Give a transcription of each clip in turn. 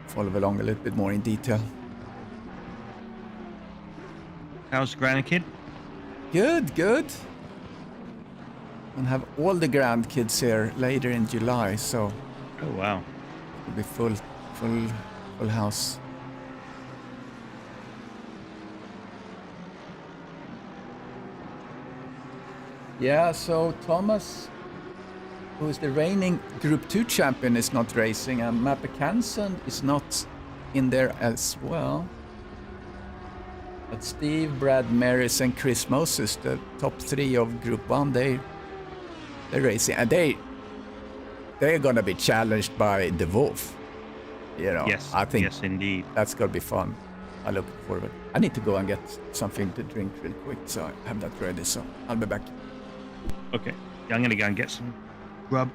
follow along a little bit more in detail. How's the grandkid? Good. And have all the grandkids here later in July, so Oh wow. it'll be full house. Yeah, so Thomas, who is the reigning Group 2 champion, is not racing, and Matt Hansen is not in there as well. But Steve, Brad Maris, and Chris Moses, the top 3 of Group 1, they're racing, and they're gonna be challenged by the Wolf. You know, Yes. I think yes, indeed. that's gonna be fun. I look forward. I need to go and get something to drink real quick, so I have that ready. So I'll be back. Okay. Yeah, I'm gonna go and get some grub.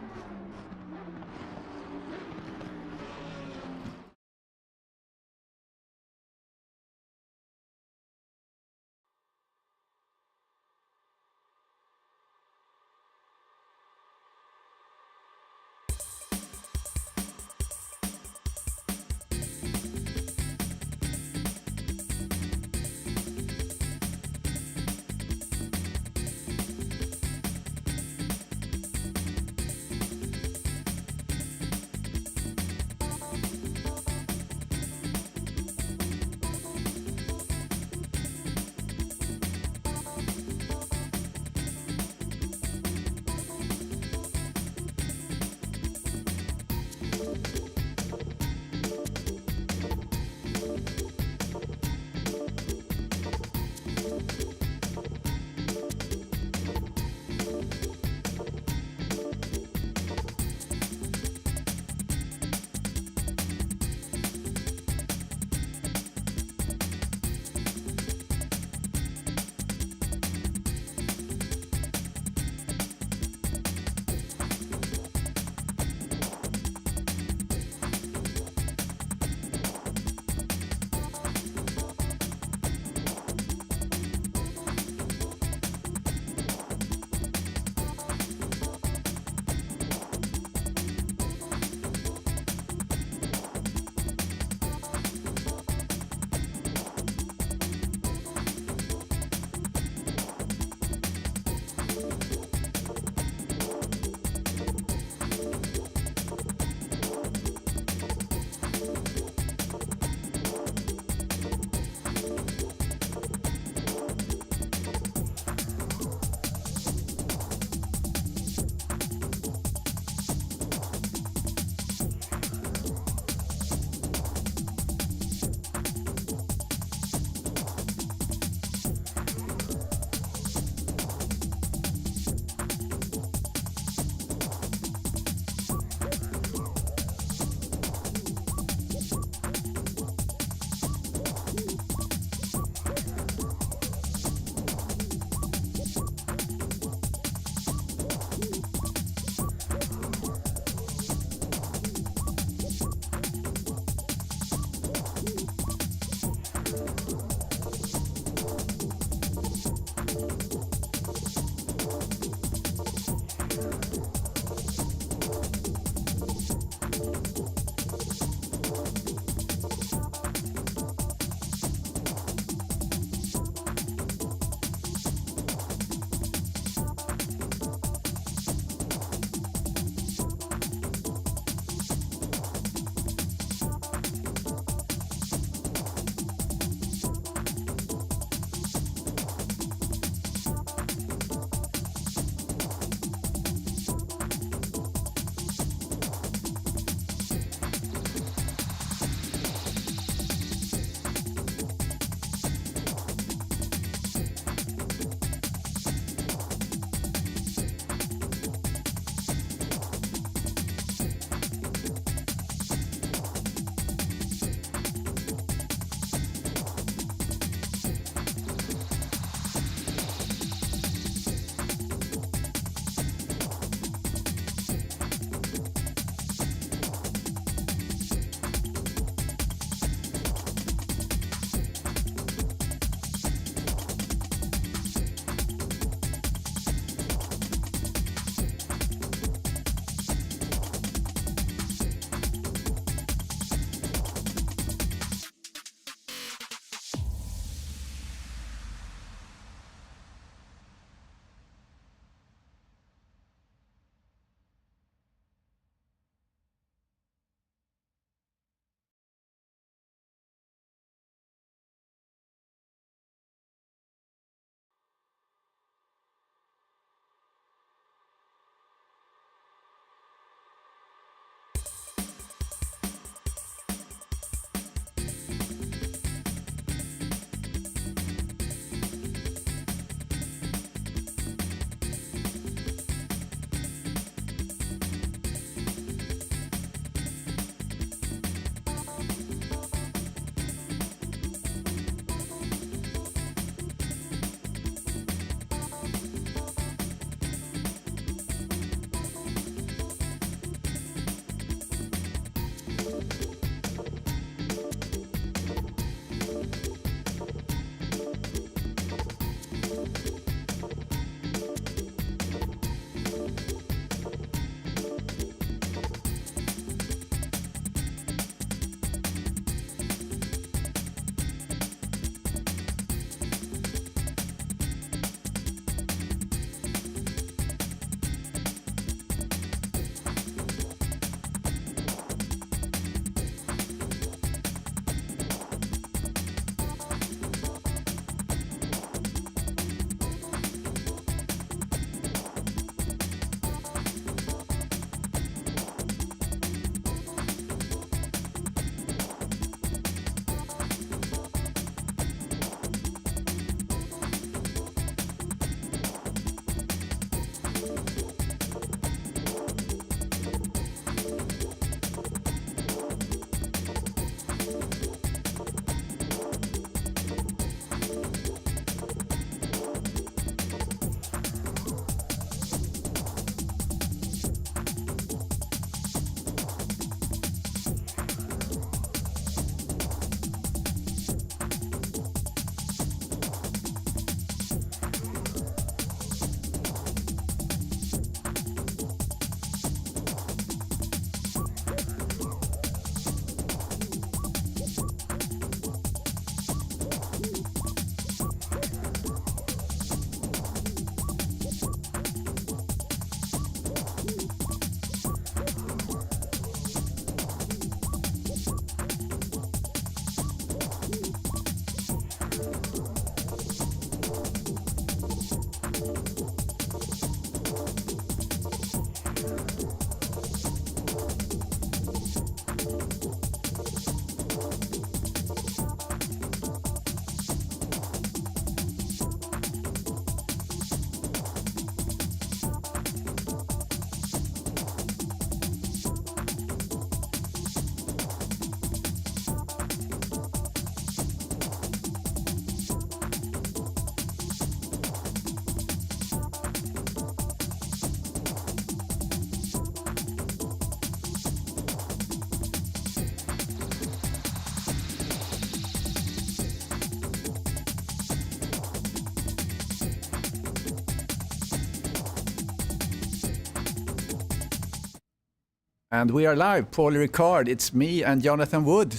And we are live, Paul Ricard. It's me and Jonathan Wood.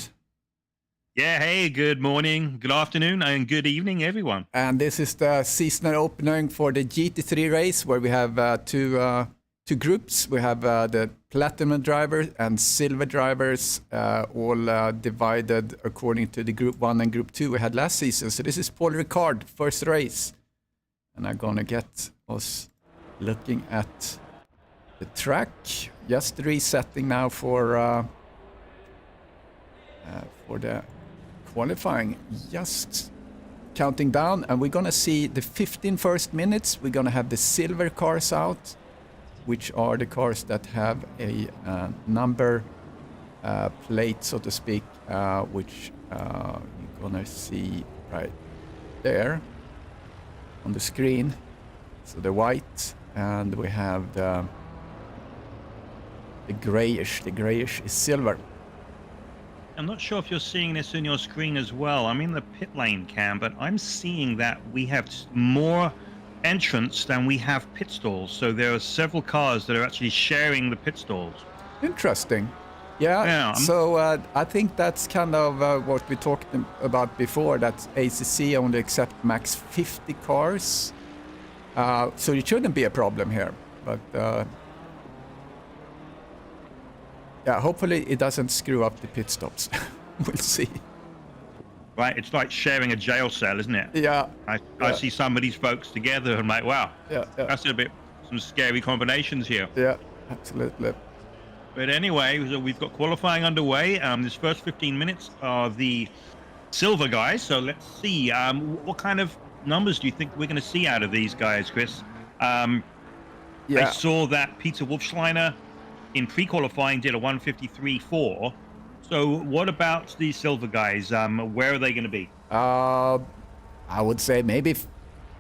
Yeah, hey, good morning, good afternoon, and good evening, everyone. And this is the seasonal opening for the GT3 race, where we have two groups. We have the platinum drivers and silver drivers, all divided according to the Group 1 and Group 2 we had last season. So this is Paul Ricard, first race. And I'm going to get us looking at the track. Just resetting now for the qualifying. Just counting down, and we're going to see the 15 first minutes. We're going to have the silver cars out, which are the cars that have a number plate, so to speak, which you're going to see right there on the screen. So the white, and we have the grayish. The grayish is silver. I'm not sure if you're seeing this on your screen as well. I'm in the pit lane cam, but I'm seeing that we have more entrants than we have pit stalls. So there are several cars that are actually sharing the pit stalls. Interesting. Yeah. So I think that's kind of what we talked about before, that ACC only accept max 50 cars. So it shouldn't be a problem here. But yeah, hopefully it doesn't screw up the pit stops. We'll see. Right, it's like sharing a jail cell, isn't it? Yeah. I see some of these folks together and I'm like, wow, yeah. That's some scary combinations here. Yeah, absolutely. But anyway, so we've got qualifying underway. This first 15 minutes are the silver guys. So let's see, what kind of numbers do you think we're going to see out of these guys, Chris? I saw that Peter Wolfschleiner in pre-qualifying did a 153.4. So what about these silver guys? Where are they going to be? I would say maybe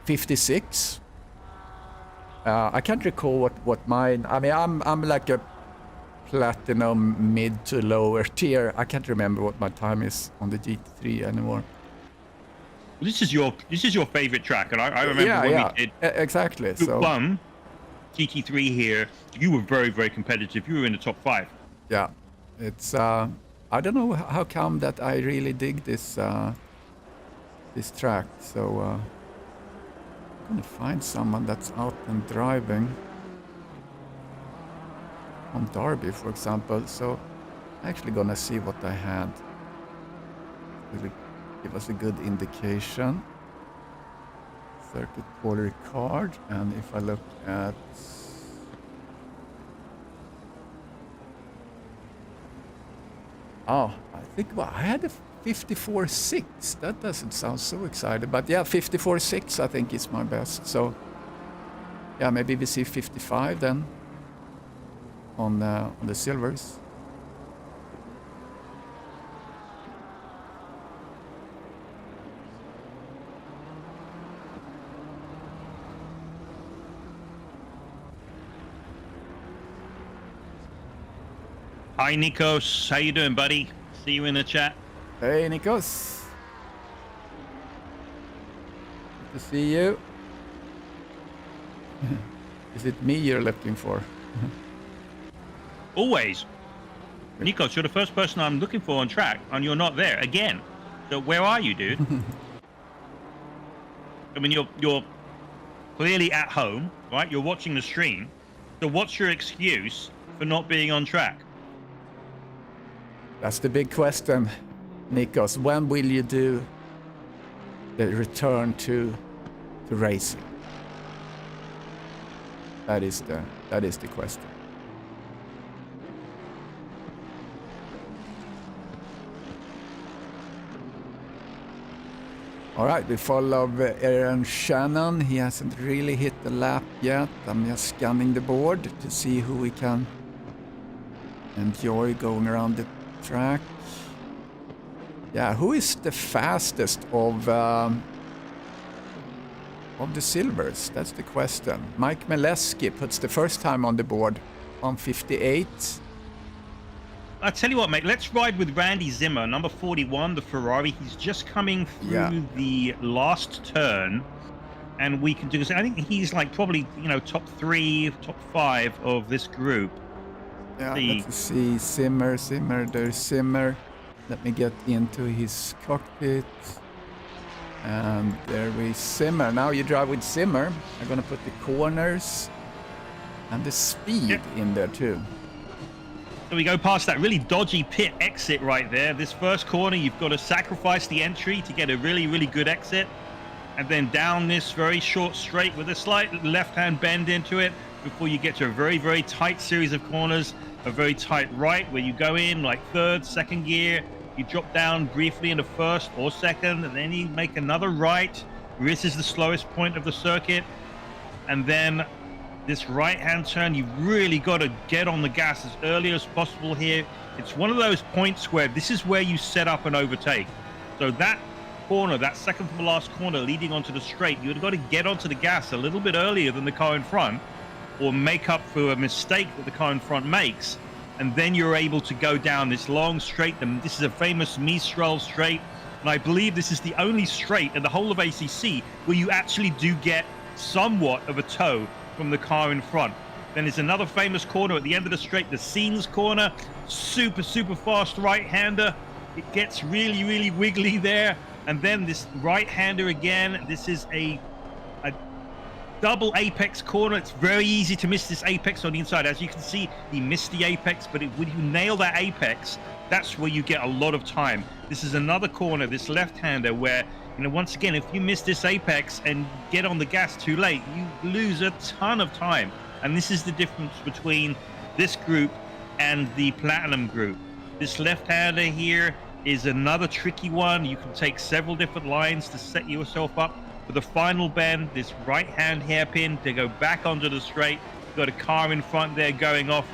56. I can't recall what mine. I mean, I'm like a platinum mid to lower tier. I can't remember what my time is on the GT3 anymore. This is your favorite track, and I remember when we did exactly. Group 1 GT3 here. You were very, very competitive. You were in the top 5. Yeah, it's I don't know how come that I really dig this this track. So I'm gonna find someone that's out and driving on Derby, for example. So I'm actually gonna see what I had. Will give us a good indication. Circuit Paul Ricard, and if I look at I think I had a 54.6. That doesn't sound so excited, but yeah, 54.6 I think is my best. So yeah, maybe we see 55 then on the silvers. Hi, Nikos. How you doing, buddy? See you in the chat. Hey, Nikos. Good to see you. Is it me you're looking for? Always. Nikos, you're the first person I'm looking for on track, and you're not there again. So where are you, dude? I mean, you're clearly at home, right? You're watching the stream. So what's your excuse for not being on track? That's the big question, Nikos. When will you do the return to racing? That is the question. All right, we follow Aaron Shannon. He hasn't really hit the lap yet. I'm just scanning the board to see who we can enjoy going around the track. Yeah, who is the fastest of the silvers? That's the question. Mike Mileski puts the first time on the board on 58. I'll tell you what, mate, let's ride with Randy Zimmer, number 41, the Ferrari. He's just coming through the last turn, and we can do this. I think he's like probably, top 3, top 5 of this group. Yeah, See. let's see. Simmer, there's Simmer. Let me get into his cockpit. And there we Simmer. Now you drive with Simmer. I'm gonna put the corners and the speed in there too. So we go past that really dodgy pit exit right there. This first corner, you've got to sacrifice the entry to get a really, really good exit. And then down this very short straight with a slight left-hand bend into it before you get to a very, very tight series of corners. A very tight right where you go in like third, second gear. You drop down briefly into first or second, and then you make another right. This is the slowest point of the circuit. And then this right-hand turn, you've really got to get on the gas as early as possible here. It's one of those points where this is where you set up and overtake. So that corner, that second from the last corner leading onto the straight, you've got to get onto the gas a little bit earlier than the car in front, or make up for a mistake that the car in front makes. And then you're able to go down this long straight. And this is a famous Mistral straight. And I believe this is the only straight in the whole of ACC where you actually do get somewhat of a tow from the car in front. Then there's another famous corner at the end of the straight, the Scenes corner. Super, super fast right-hander. It gets really, really wiggly there. And then this right-hander again. This is a double apex corner. It's very easy to miss this apex on the inside. As you can see, he missed the apex, but when you nail that apex, that's where you get a lot of time. This is another corner, this left-hander, where, you know, once again, if you miss this apex and get on the gas too late, you lose a ton of time. And this is the difference between this group and the Platinum group. This left-hander here is another tricky one. You can take several different lines to set yourself up for the final bend. This right-hand hairpin to go back onto the straight. You've got a car in front there going off,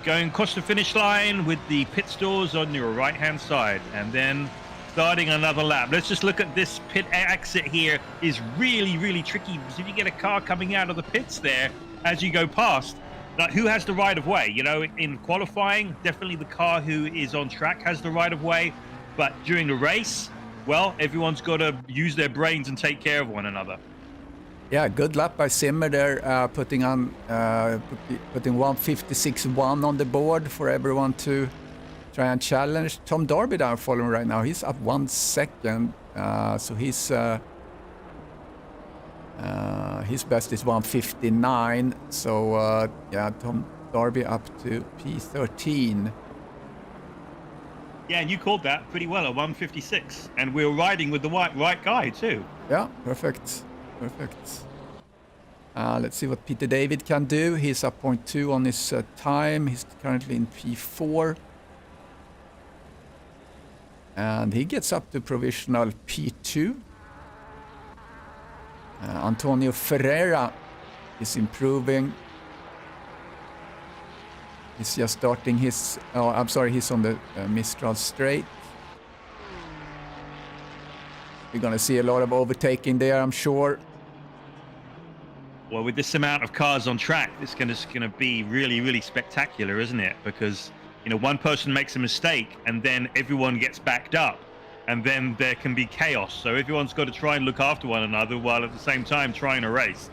going across the finish line with the pit stalls on your right-hand side, and then starting another lap. Let's just look at this pit exit here. Is really, really tricky, because if you get a car coming out of the pits there as you go past, like, who has the right of way? You know, in qualifying, definitely the car who is on track has the right of way, but during the race, well, everyone's got to use their brains and take care of one another. Yeah, good lap by Simmer there, putting 156.1 on the board for everyone to try and challenge. Tom Darby down following right now. He's up 1 second, so his best is 159. So yeah, Tom Darby up to P13. Yeah, and you called that pretty well, a 156, and we're riding with the right guy too. Yeah, perfect. Let's see what Peter David can do. He's up 0.2 on his time. He's currently in P4. And he gets up to provisional P2. Antonio Ferreira is improving. He's just starting his... Oh, I'm sorry, he's on the Mistral straight. We're going to see a lot of overtaking there, I'm sure. Well, with this amount of cars on track, it's going to be really, really spectacular, isn't it? Because, you know, one person makes a mistake and then everyone gets backed up, and then there can be chaos. So everyone's got to try and look after one another while at the same time trying to race.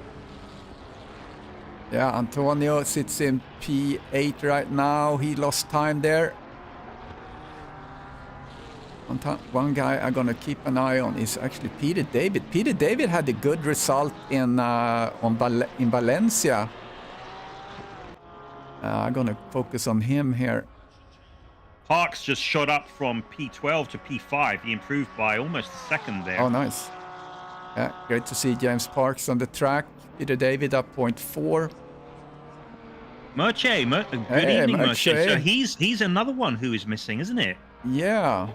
Yeah, Antonio sits in P8 right now. He lost time there. One guy I'm going to keep an eye on is actually Peter David. Peter David had a good result in Valencia. I'm going to focus on him here. Parks just shot up from P12 to P5. He improved by almost a second there. Oh, nice. Yeah, great to see James Parks on the track. Peter David up 0.4. Merche, good evening, Merche. So he's another one who is missing, isn't it? Yeah.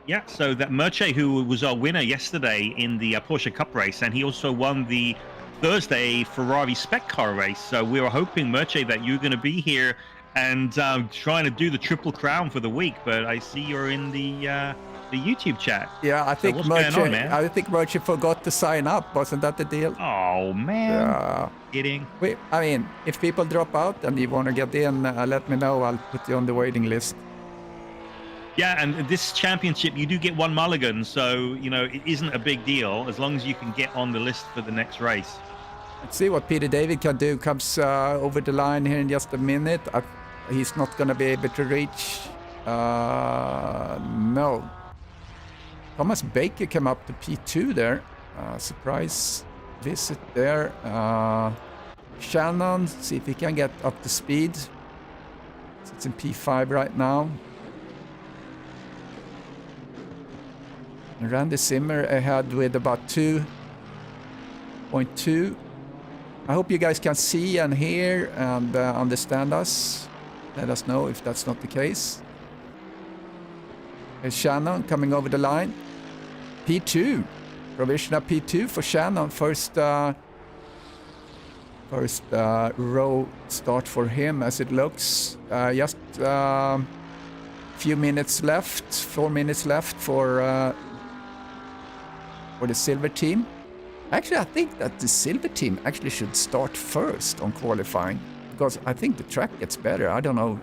Yeah, so that Merche, who was our winner yesterday in the Porsche Cup race, and he also won the Thursday Ferrari Spec Car race. So we were hoping, Merche, that you're going to be here and trying to do the Triple Crown for the week. But I see you're in the YouTube chat. Yeah, I think Merche forgot to sign up. Wasn't that the deal? Oh, man. Yeah. Kidding. I mean, if people drop out and you want to get in, let me know. I'll put you on the waiting list. Yeah, and this championship, you do get one mulligan, so, you know, it isn't a big deal as long as you can get on the list for the next race. Let's see what Peter David can do. Comes over the line here in just a minute. he's not going to be able to reach. No. Thomas Baker came up to P2 there. Surprise visit there. Shannon, see if he can get up to speed. It's in P5 right now. And Randy Zimmer ahead with about 2.2. I hope you guys can see and hear and understand us. Let us know if that's not the case. Here's Shannon coming over the line. P2. Provisional P2 for Shannon. First row start for him as it looks. Just few minutes left. 4 minutes left for the silver team. Actually, I think that the silver team actually should start first on qualifying, because I think the track gets better. I don't know.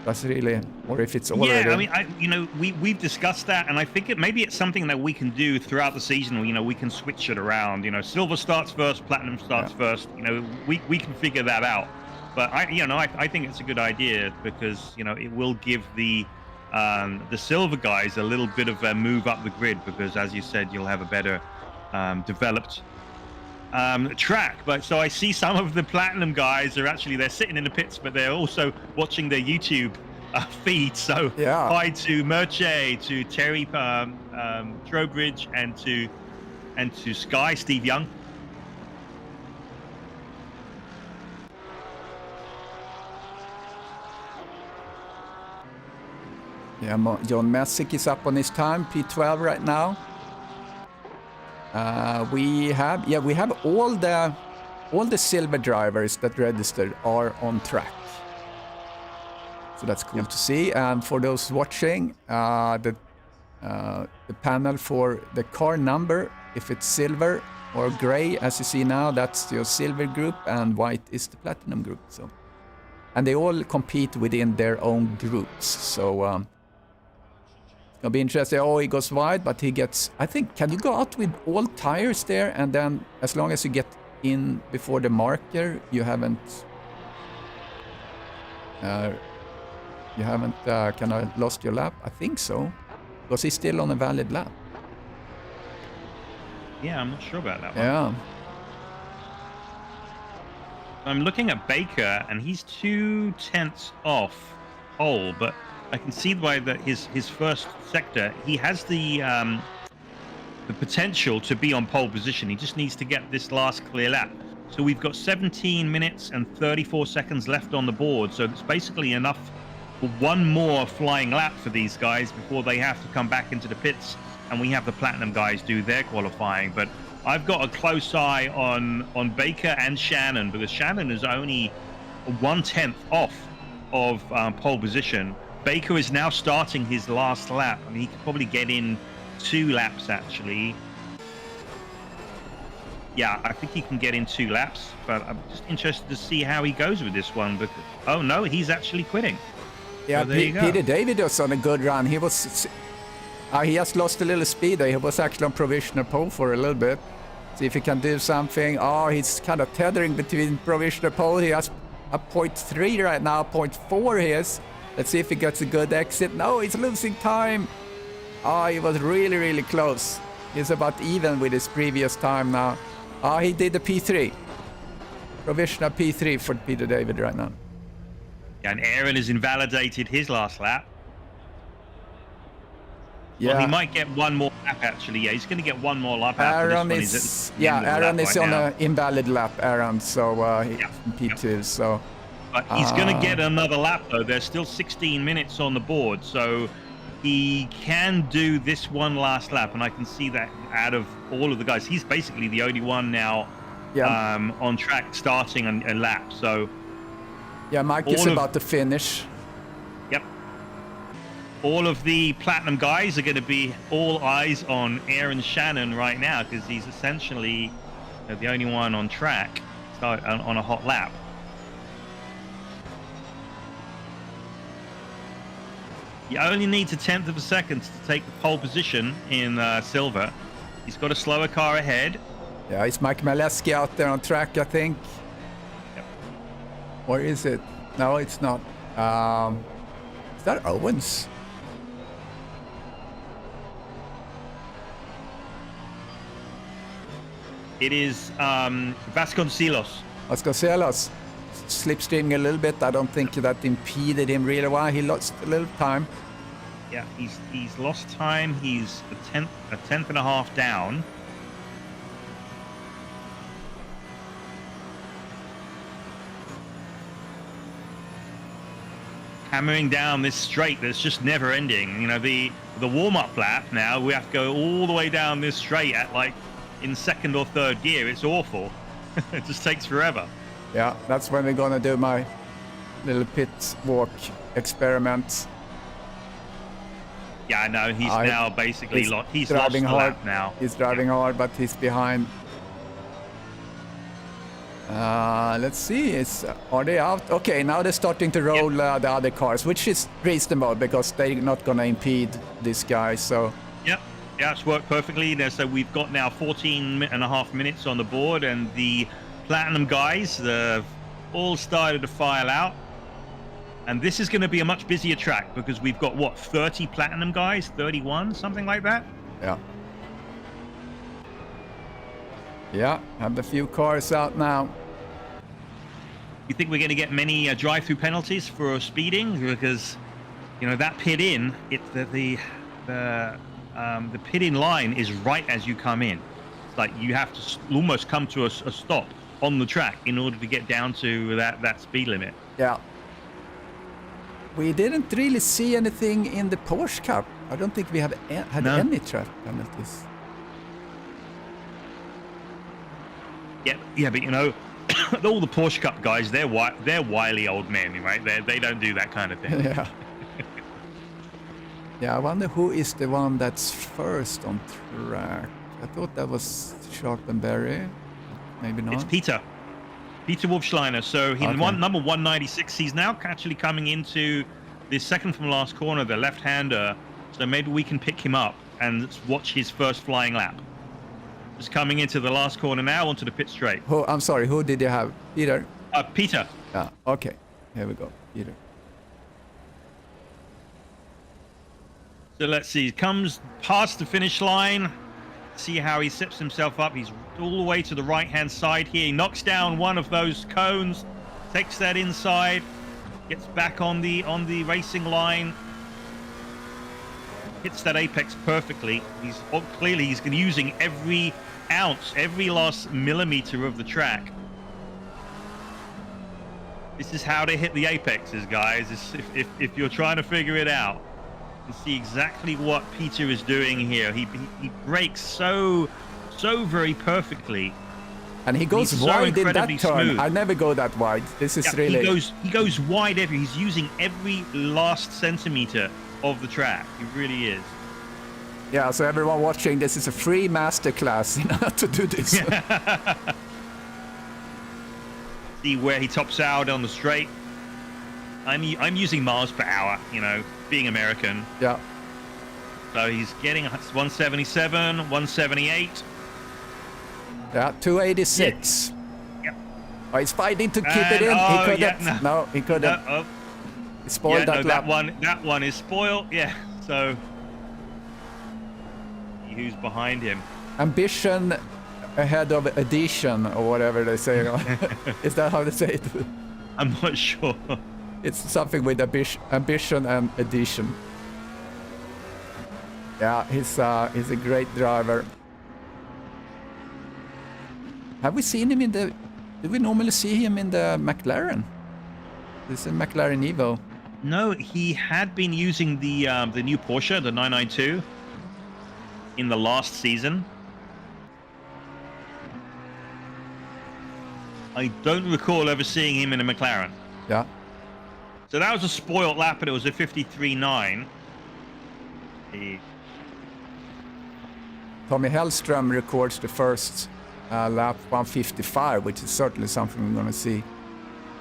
That's really, or if it's already. Yeah, I mean, we've discussed that, and I think maybe it's something that we can do throughout the season. We can switch it around. Silver starts first, platinum starts first. We can figure that out. But I think it's a good idea, because it will give the silver guys a little bit of a move up the grid, because as you said, you'll have a better developed track. But so I see some of the platinum guys they're sitting in the pits, but they're also watching their YouTube feed. So hi to Merche, to Terry Trowbridge, and to Sky, Steve Young. Yeah, John Messick is up on his time, P12 right now. We have all the silver drivers that registered are on track. So that's cool to see. And for those watching, the panel for the car number, if it's silver or gray, as you see now, that's your silver group, and white is the platinum group. So, and they all compete within their own groups. So. It'll be interesting. Oh, he goes wide, but he gets... I think, can you go out with all tires there? And then, as long as you get in before the marker, you haven't kind of lost your lap? I think so. Because he's still on a valid lap. Yeah, I'm not sure about that one. Yeah. I'm looking at Baker, and he's 2/10 off pole, but I can see by his first sector, he has the potential to be on pole position. He just needs to get this last clear lap. So we've got 17 minutes and 34 seconds left on the board. So it's basically enough for one more flying lap for these guys before they have to come back into the pits, and we have the platinum guys do their qualifying. But I've got a close eye on Baker and Shannon, because Shannon is only 1/10 off of pole position. Baker is now starting his last lap. I mean, he could probably get in 2 laps, actually. Yeah, I think he can get in 2 laps, but I'm just interested to see how he goes with this one. Because, oh, no, he's actually quitting. Yeah, so there you go. Peter David was on a good run. He just lost a little speed. He was actually on provisional pole for a little bit. See if he can do something. Oh, he's kind of tethering between provisional pole. He has a 0.3 right now, 0.4 he is. Let's see if he gets a good exit. No, he's losing time. Oh, he was really, really close. He's about even with his previous time now. Oh, he did the P3. Provisional P3 for Peter David right now. Yeah, and Aaron has invalidated his last lap. Yeah. Well, he might get one more lap, actually. Yeah, he's going to get one more lap after Aaron this one. is, Aaron is on an invalid lap, Aaron. So he's in P2, so... But he's going to get another lap, though. There's still 16 minutes on the board, so he can do this one last lap. And I can see that out of all of the guys, he's basically the only one now on track starting a lap. So yeah, Mike is about to finish. Yep. All of the platinum guys are going to be all eyes on Aaron Shannon right now, because he's essentially the only one on track on a hot lap. He only needs 1/10 of a second to take the pole position in silver. He's got a slower car ahead. Yeah, it's Mike Maleski out there on track, I think. Yep. Or is it? No, it's not. Is that Owens? It is Vasconcelos. Vasconcelos slipstreaming a little bit. I don't think that impeded him really well. He lost a little time. Yeah, he's lost time. He's a tenth and a half down. Hammering down this straight that's just never ending. You know, the warm-up lap now, we have to go all the way down this straight at like in second or third gear. It's awful. It just takes forever. Yeah, that's when we're gonna do my little pit walk experiment. Yeah, I know. He's now basically he's driving lost the hard lap now. He's driving hard, but he's behind. Let's see. Are they out? Okay, now they're starting to roll the other cars, which is reasonable because they're not gonna impede this guy. So. Yep. Yeah, it's worked perfectly. So we've got now 14 and a half minutes on the board, and the Platinum guys all started to file out. And this is going to be a much busier track because we've got, what, 30 Platinum guys? 31? Something like that? Yeah. Yeah, have a few cars out now. You think we're going to get many drive-through penalties for speeding? Because, you know, that pit-in, the pit-in line is right as you come in. It's like you have to almost come to a stop on the track in order to get down to that speed limit. Yeah. We didn't really see anything in the Porsche Cup. I don't think we had any traffic penalties. Yeah, but you know, all the Porsche Cup guys, they're wily old men, right? They don't do that kind of thing. Yeah. Yeah, I wonder who is the one that's first on track. I thought that was Sharpenberry. Maybe not. It's Peter Wolfschleiner. So he's number 196. He's now actually coming into the second from last corner, the left-hander. So maybe we can pick him up and watch his first flying lap. Just coming into the last corner now onto the pit straight. I'm sorry, who did you have? Peter? Peter. Yeah, okay. Here we go, Peter. So let's see. He comes past the finish line. See how he sets himself up. He's all the way to the right-hand side here. He knocks down one of those cones, takes that inside, gets back on the racing line, hits that apex perfectly. He's using every ounce, every last millimeter of the track. This is how they hit the apexes, guys. If you're trying to figure it out. You see exactly what Peter is doing here. He breaks so very perfectly. And he goes wide in that turn. Smooth. I never go that wide. This is really... He goes wide he's using every last centimeter of the track. He really is. Yeah, so everyone watching, this is a free masterclass in how to do this. See where he tops out on the straight. I'm using miles per hour, you know, being American. Yeah. So he's getting 177, 178. Yeah, 286. Yeah. Oh, he's fighting to keep it in. He couldn't. Yeah, no, he couldn't. He spoiled that lap. That one is spoiled. Yeah. So who's behind him? Ambition ahead of addition, or whatever they say. Is that how they say it? I'm not sure. It's something with ambition and addition. Yeah, he's a great driver. Have we seen him in the... Do we normally see him in the McLaren? This is McLaren Evo. No, he had been using the new Porsche, the 992, in the last season. I don't recall ever seeing him in a McLaren. Yeah. So that was a spoiled lap, and it was a 53.9. Tommy Hellstrom records the first lap 155, which is certainly something we're going to see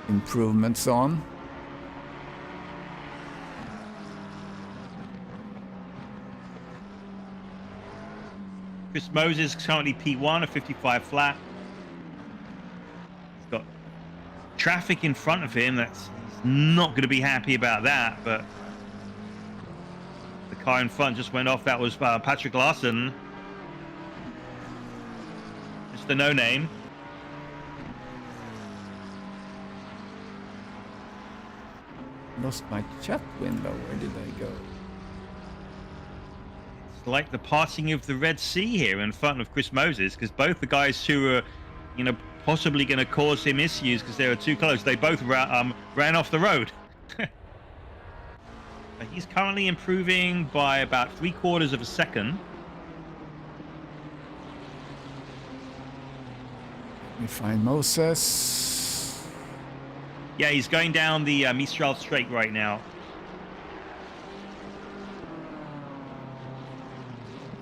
improvements on. Chris Moses currently P1, a 55 flat. He's got traffic in front of him. He's not going to be happy about that. But the car in front just went off. That was Patrick Larson. Just a no-name. Lost my chat window. Where did I go? It's like the passing of the Red Sea here in front of Chris Moses, because both the guys who are, you know, possibly going to cause him issues because they were too close, they both ran off the road. He's currently improving by about 3/4 of a second. Let me find Moses. Yeah, he's going down the Mistral Straight right now.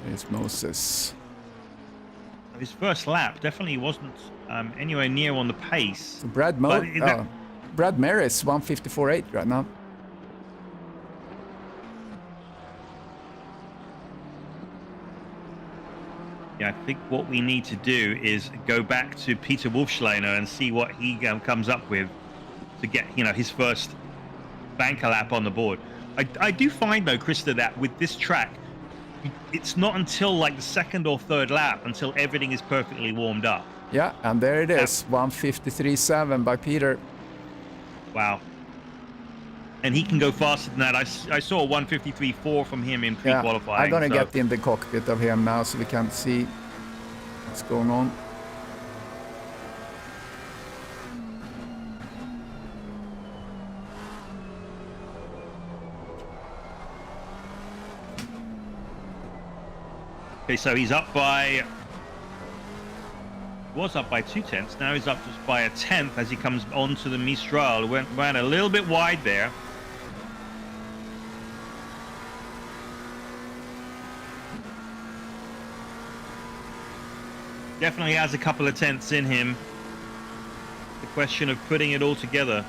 There's Moses. His first lap definitely wasn't anywhere near on the pace. So Brad Maris, 154.8 right now. Yeah, I think what we need to do is go back to Peter Wolfschleiner and see what he comes up with to get, you know, his first banker lap on the board. I do find though, Krista, that with this track, it's not until like the second or third lap until everything is perfectly warmed up. Yeah, and there it is, 153.7 by Peter. Wow. And he can go faster than that. I saw 153.4 from him in pre-qualifying. I'm gonna get in the cockpit of him now so we can see what's going on. Okay, so he's up by, was up by 0.2. Now he's up just by 1/10 as he comes onto the Mistral. Ran a little bit wide there. Definitely has a couple of tenths in him. The question of putting it all together.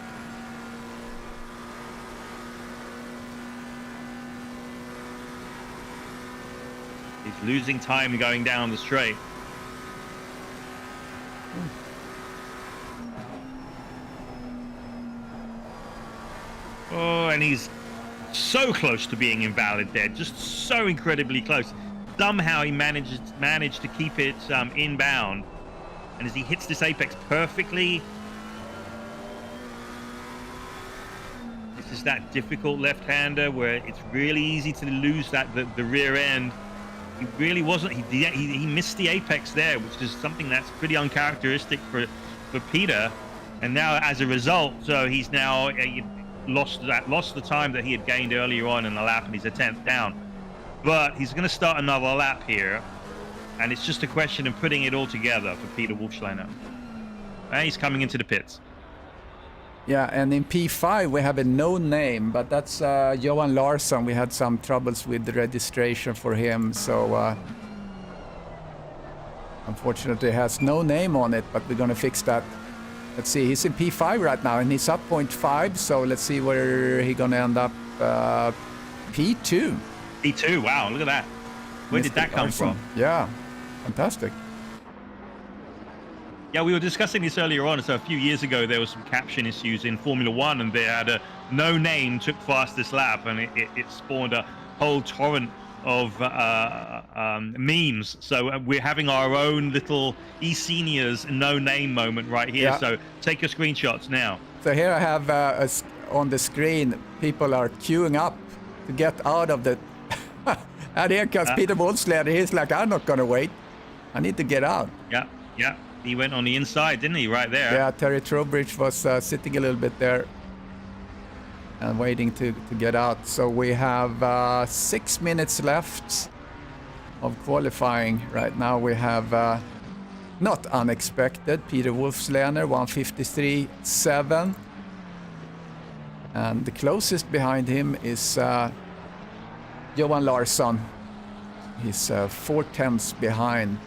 He's losing time going down the straight. Oh, and he's so close to being invalid there. Just so incredibly close. Somehow he managed to keep it inbound. And as he hits this apex perfectly, this is that difficult left-hander where it's really easy to lose the rear end. He really wasn't. He missed the apex there, which is something that's pretty uncharacteristic for Peter. And now, as a result, so he's now lost the time that he had gained earlier on in the lap, and he's a 10th down. But he's going to start another lap here, and it's just a question of putting it all together for Peter Wolfschleiner. And he's coming into the pits. Yeah, and in P5 we have a no name, but that's Johan Larsson. We had some troubles with the registration for him, so unfortunately has no name on it, but we're gonna fix that. Let's see, he's in P5 right now, and he's up 0.5, so let's see where he's gonna end up. P2. P2, wow, look at that. Where did that come from? Yeah, fantastic. Yeah, we were discussing this earlier on. So a few years ago, there was some caption issues in Formula One, and they had a no name took fastest lap, and it spawned a whole torrent of memes. So we're having our own little eSeniors no name moment right here. Yeah. So take your screenshots now. So here I have on the screen, people are queuing up to get out of the... And here comes Peter Wolfschleiner. He's like, I'm not going to wait. I need to get out. Yeah, yeah. He went on the inside, didn't he? Right there. Yeah, Terry Trowbridge was sitting a little bit there and waiting to get out. So we have 6 minutes left of qualifying. Right now we have, not unexpected, Peter Wolfschleiner, 153.7. And the closest behind him is Johan Larsson. He's 4/10 behind.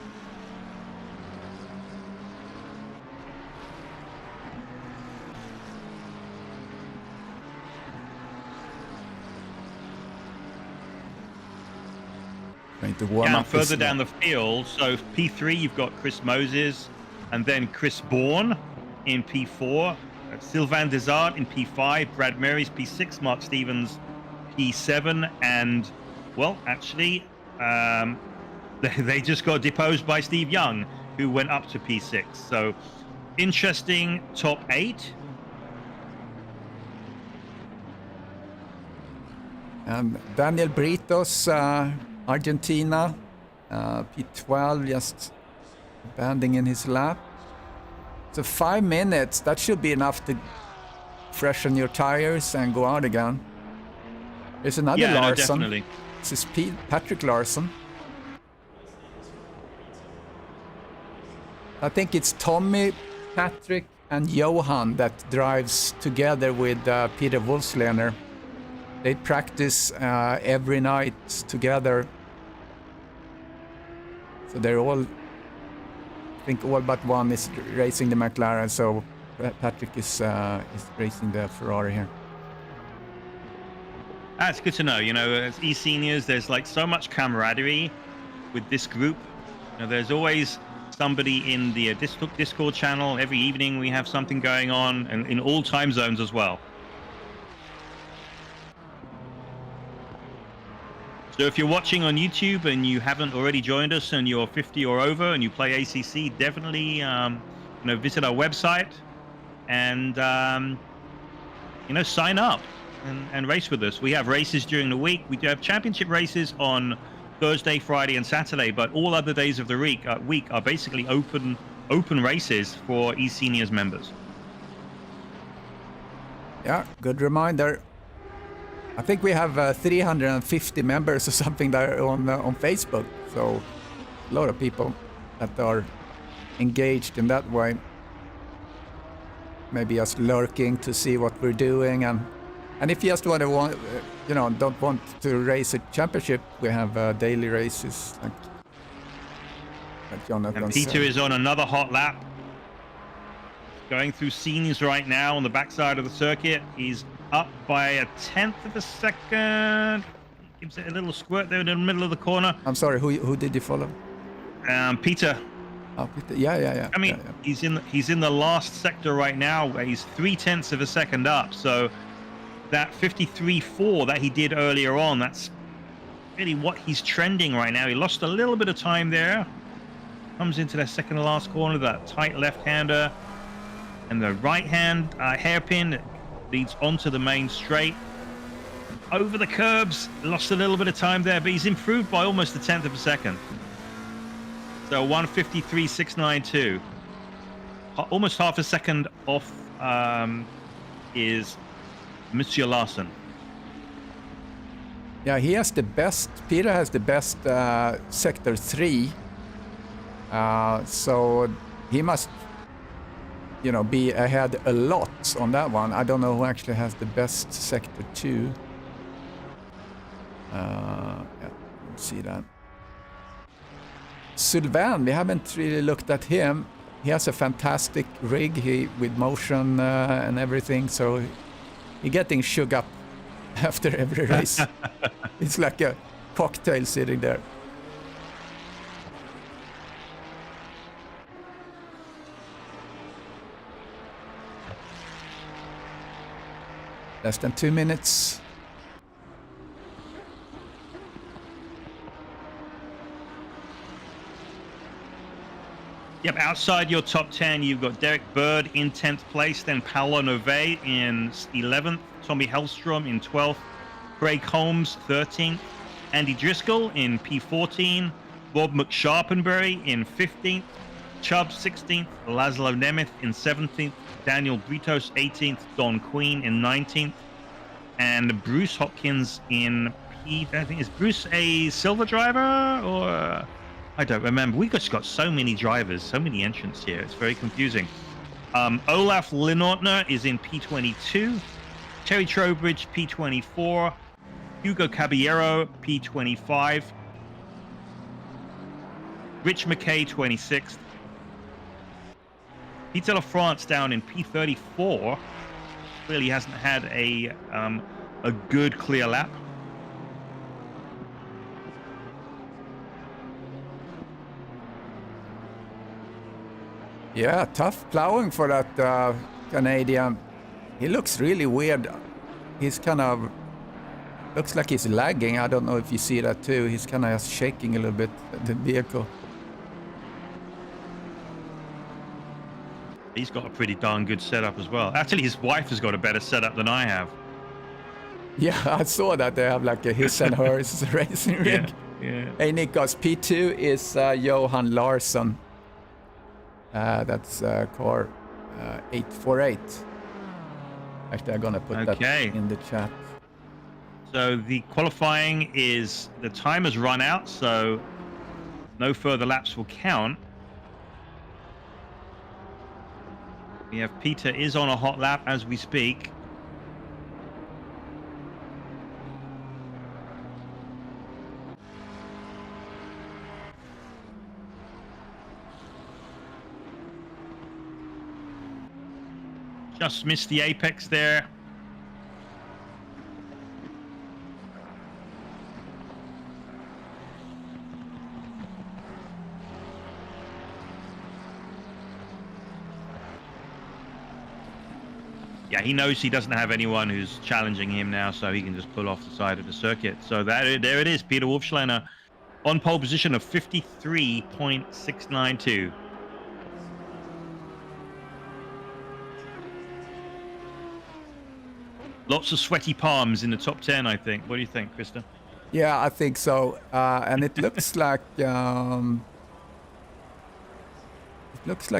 Yeah, further down the field, so P3 you've got Chris Moses and then Chris Bourne in P4. Sylvain Desart in P5, Brad Mary's P6, Mark Stevens P7, and well, actually, they just got deposed by Steve Young, who went up to P6. So interesting top 8. Daniel Britos, Argentina, P12, just banding in his lap. So 5 minutes, that should be enough to freshen your tires and go out again. There's another Yeah, Larson. no, definitely. This is Patrick Larson. I think it's Tommy, Patrick, and Johan that drives together with Peter Wolfslener. They practice every night together. So they're all, I think all but one is racing the McLaren, so Patrick is racing the Ferrari here. That's good to know. You know, as eSeniors, there's like so much camaraderie with this group. You know, there's always somebody in the Discord channel. Every evening we have something going on, and in all time zones as well. So if you're watching on YouTube and you haven't already joined us and you're 50 or over and you play ACC, definitely visit our website and sign up and race with us. We have races during the week. We do have championship races on Thursday, Friday, and Saturday, but all other days of the week are basically open races for eSeniors members. Yeah, good reminder. I think we have 350 members or something there on Facebook. So a lot of people that are engaged in that way. Maybe just lurking to see what we're doing, and if you just don't want to race a championship, we have daily races like Jonathan and Peter said. is on another hot lap, going through scenes right now on the backside of the circuit. He's up by a 1/10 of a second. Gives it a little squirt there in the middle of the corner. I'm sorry, who did you follow? Peter. Oh, Peter. Yeah. I mean, yeah. he's in the last sector right now. He's 0.3 of a second up. So that 53.4 that he did earlier on, that's really what he's trending right now. He lost a little bit of time there. Comes into that second to last corner, that tight left-hander, and the right-hand hairpin leads onto the main straight. Over the curbs, lost a little bit of time there, but he's improved by almost a 1/10 of a second. So 1:53.692. Almost half a second off is Monsieur Larson. Yeah, he has the best. Peter has the best sector 3. So he must, be ahead a lot on that one. I don't know who actually has the best sector 2. Let's see that. Sylvain, we haven't really looked at him. He has a fantastic rig with motion and everything, so he's getting shook up after every race. It's like a cocktail sitting there. Less than 2 minutes. Yep, outside your top 10, you've got Derek Bird in 10th place, then Paolo Nove in 11th, Tommy Hellstrom in 12th, Craig Holmes 13th, Andy Driscoll in P14, Bob McSharpenberry in 15th, Chubb 16th, Laszlo Nemeth in 17th, Daniel Britos 18th, Don Queen in 19th, and Bruce Hopkins in P. I think, is Bruce a silver driver or? I don't remember. We just got so many drivers, so many entrants here. It's very confusing. Olaf Linortner is in P22. Terry Trowbridge, P24. Hugo Caballero, P25. Rich McKay, 26th. Peter LaFrance down in P34. Really hasn't had a good clear lap. Yeah, tough plowing for that Canadian. He looks really weird. He's kind of looks like he's lagging. I don't know if you see that too. He's kind of shaking a little bit, the vehicle. He's got a pretty darn good setup as well. Actually, his wife has got a better setup than I have. Yeah, I saw that they have like a his and hers racing rig. Yeah. Hey, Nikos, P2 is Johan Larsson. That's car 848. Actually, I'm gonna put that in the chat. So the qualifying is, the time has run out, so no further laps will count. We have Peter is on a hot lap as we speak. Just missed the apex there. Yeah, he knows he doesn't have anyone who's challenging him now, so he can just pull off the side of the circuit. So there it is, Peter Wolfschleiner on pole position of 53.692. Lots of sweaty palms in the top 10, I think. What do you think, Krista? Yeah, I think so. And it looks like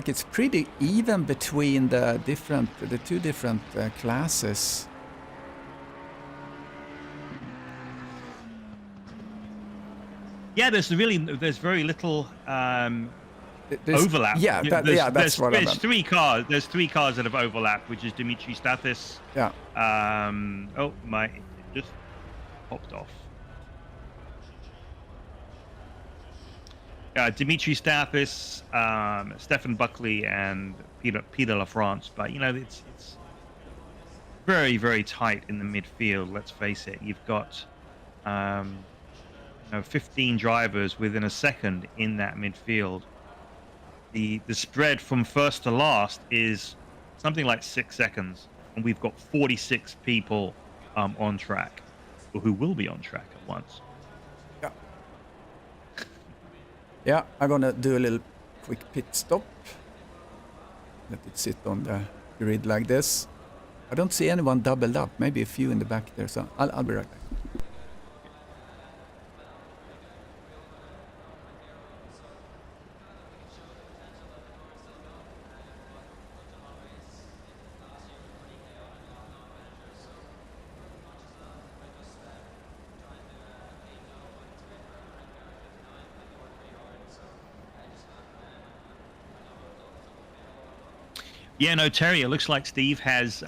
it's pretty even between the two different classes. Yeah, there's very little overlap. Yeah, that's what I meant. There's three cars that have overlapped, which is Dimitri Stathis. Yeah. Oh my, it just popped off. Dimitri Stathis, Stefan Buckley, and Peter LaFrance. But you know, it's very, very tight in the midfield. Let's face it. You've got 15 drivers within a second in that midfield. The spread from first to last is something like 6 seconds, and we've got 46 people on track, or who will be on track at once. Yeah. Yeah, I'm gonna do a little quick pit stop. Let it sit on the grid like this. I don't see anyone doubled up. Maybe a few in the back there, so I'll be right back. Yeah, no, Terry, it looks like Steve has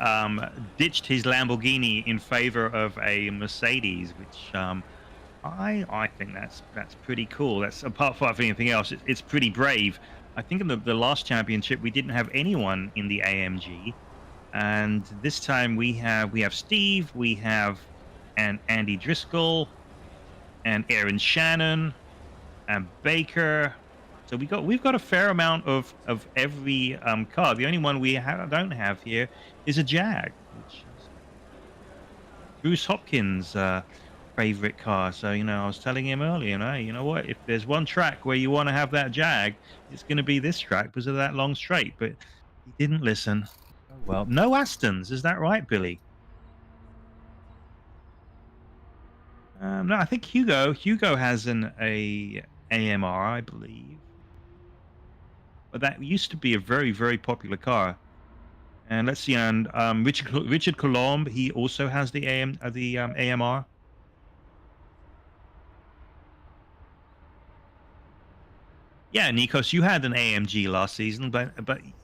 ditched his Lamborghini in favor of a Mercedes, which I think that's pretty cool. That's apart from anything else, it's pretty brave. I think in the last championship we didn't have anyone in the AMG, and this time we have Steve, we have Andy Driscoll, and Aaron Shannon, and Baker. So we've got a fair amount of every car. The only one we don't have here is a Jag, which is Bruce Hopkins' favorite car. So I was telling him earlier, you know what? If there's one track where you want to have that Jag, it's going to be this track because of that long straight. But he didn't listen. Oh, well, no Astons, is that right, Billy? No, I think Hugo has an AMR, I believe. But that used to be a very, very popular car. And let's see, and Richard Colombe, he also has the AMR. Yeah, Nikos, you had an AMG last season, but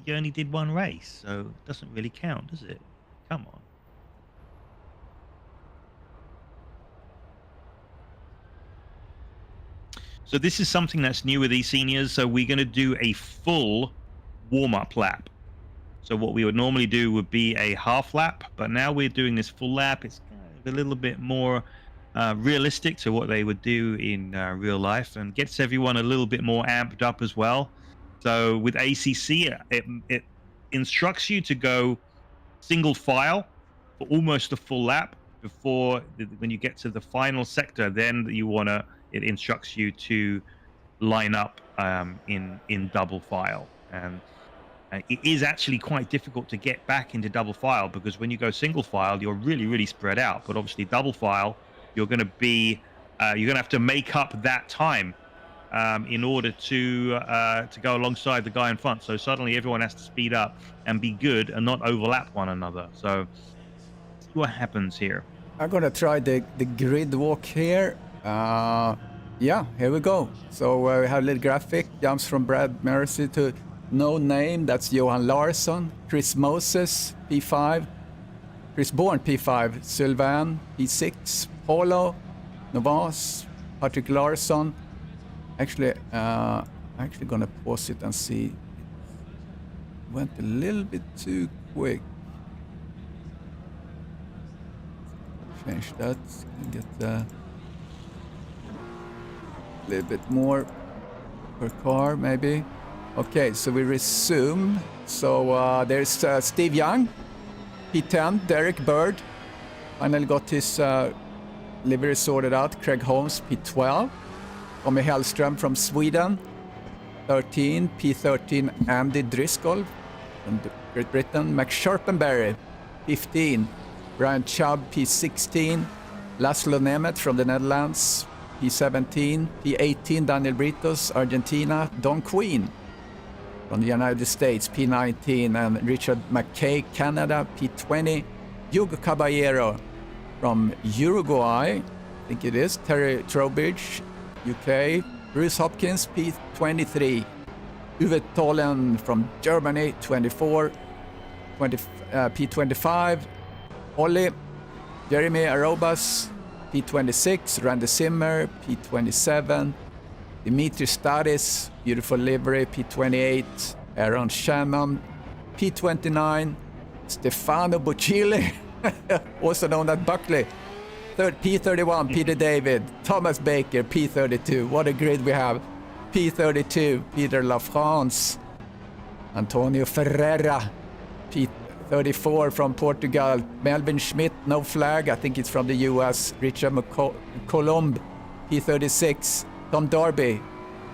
you only did one race, so it doesn't really count, does it? Come on. So this is something that's new with eSeniors. So we're going to do a full warm-up lap. So what we would normally do would be a half lap, but now we're doing this full lap. It's kind of a little bit more realistic to what they would do in real life, and gets everyone a little bit more amped up as well. So with ACC, it instructs you to go single file for almost a full lap before when you get to the final sector. Then it instructs you to line up in double file, and it is actually quite difficult to get back into double file, because when you go single file, you're really spread out. But obviously double file, you're going to have to make up that time in order to go alongside the guy in front. So suddenly everyone has to speed up and be good and not overlap one another. So see what happens here. I'm gonna try the grid walk here. Yeah, here we go. So we have a little graphic, jumps from Brad Mercy to no name, that's Johan Larsson. Chris Moses, P5. Chris Bourne, P5. Sylvain, P6. Polo, Novas, Patrick Larsson. Actually, I'm actually gonna pause it and see. It went a little bit too quick. Change that, get a little bit more per car maybe. Okay, so we resume. So there's Steve Young, P10, Derek Bird, finally got his livery sorted out. Craig Holmes, P12, Tommy Hellström from Sweden, 13, P13, Andy Driscoll from Great Britain, Max Sharpenberry, 15, Brian Chubb, P16, Laszlo Nemeth from the Netherlands, P17, P18, Daniel Britos, Argentina, Don Queen from the United States, P19, and Richard McKay, Canada, P20, Hugo Caballero from Uruguay, I think it is, Terry Trowbridge, UK, Bruce Hopkins, P23, Uwe Tollen from Germany, 24, P25, Ollie, Jeremy Arobas, P26, Randy Zimmer, P27, Dimitri Stadis, beautiful livery, P28, Aaron Shannon, P29, Stefano Bocchilli, also known as Buckley, P31, Peter David, Thomas Baker, P32, what a grid we have, P32, Peter LaFrance, Antonio Ferreira, P34 from Portugal, Melvin Schmidt, no flag, I think it's from the US, Richard McColomb, P36, Tom Darby,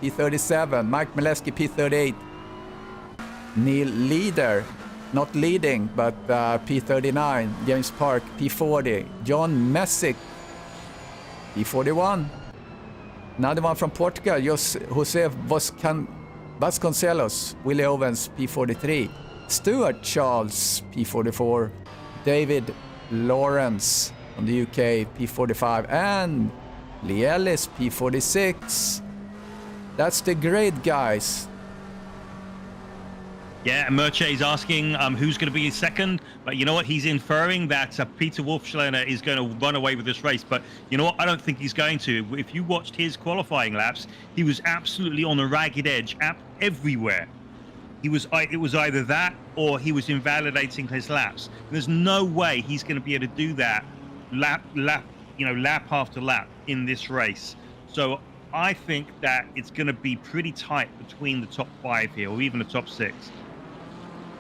P37, Mike Mileski, P38, Neil Leader, not leading, but P39, James Park, P40, John Messick, P41, another one from Portugal, Jose Vasconcelos, Willie Owens, P43, Stuart Charles, P44, David Lawrence from the UK, P45, and Lee Ellis, P46. That's the grade, guys. Yeah, Merche is asking who's going to be second, but you know what? He's inferring that Peter Wolfschleiner is going to run away with this race, but you know what? I don't think he's going to. If you watched his qualifying laps, he was absolutely on the ragged edge everywhere. It was either that or he was invalidating his laps. And there's no way he's going to be able to do that lap after lap in this race. So I think that it's going to be pretty tight between the top 5 here, or even the top 6.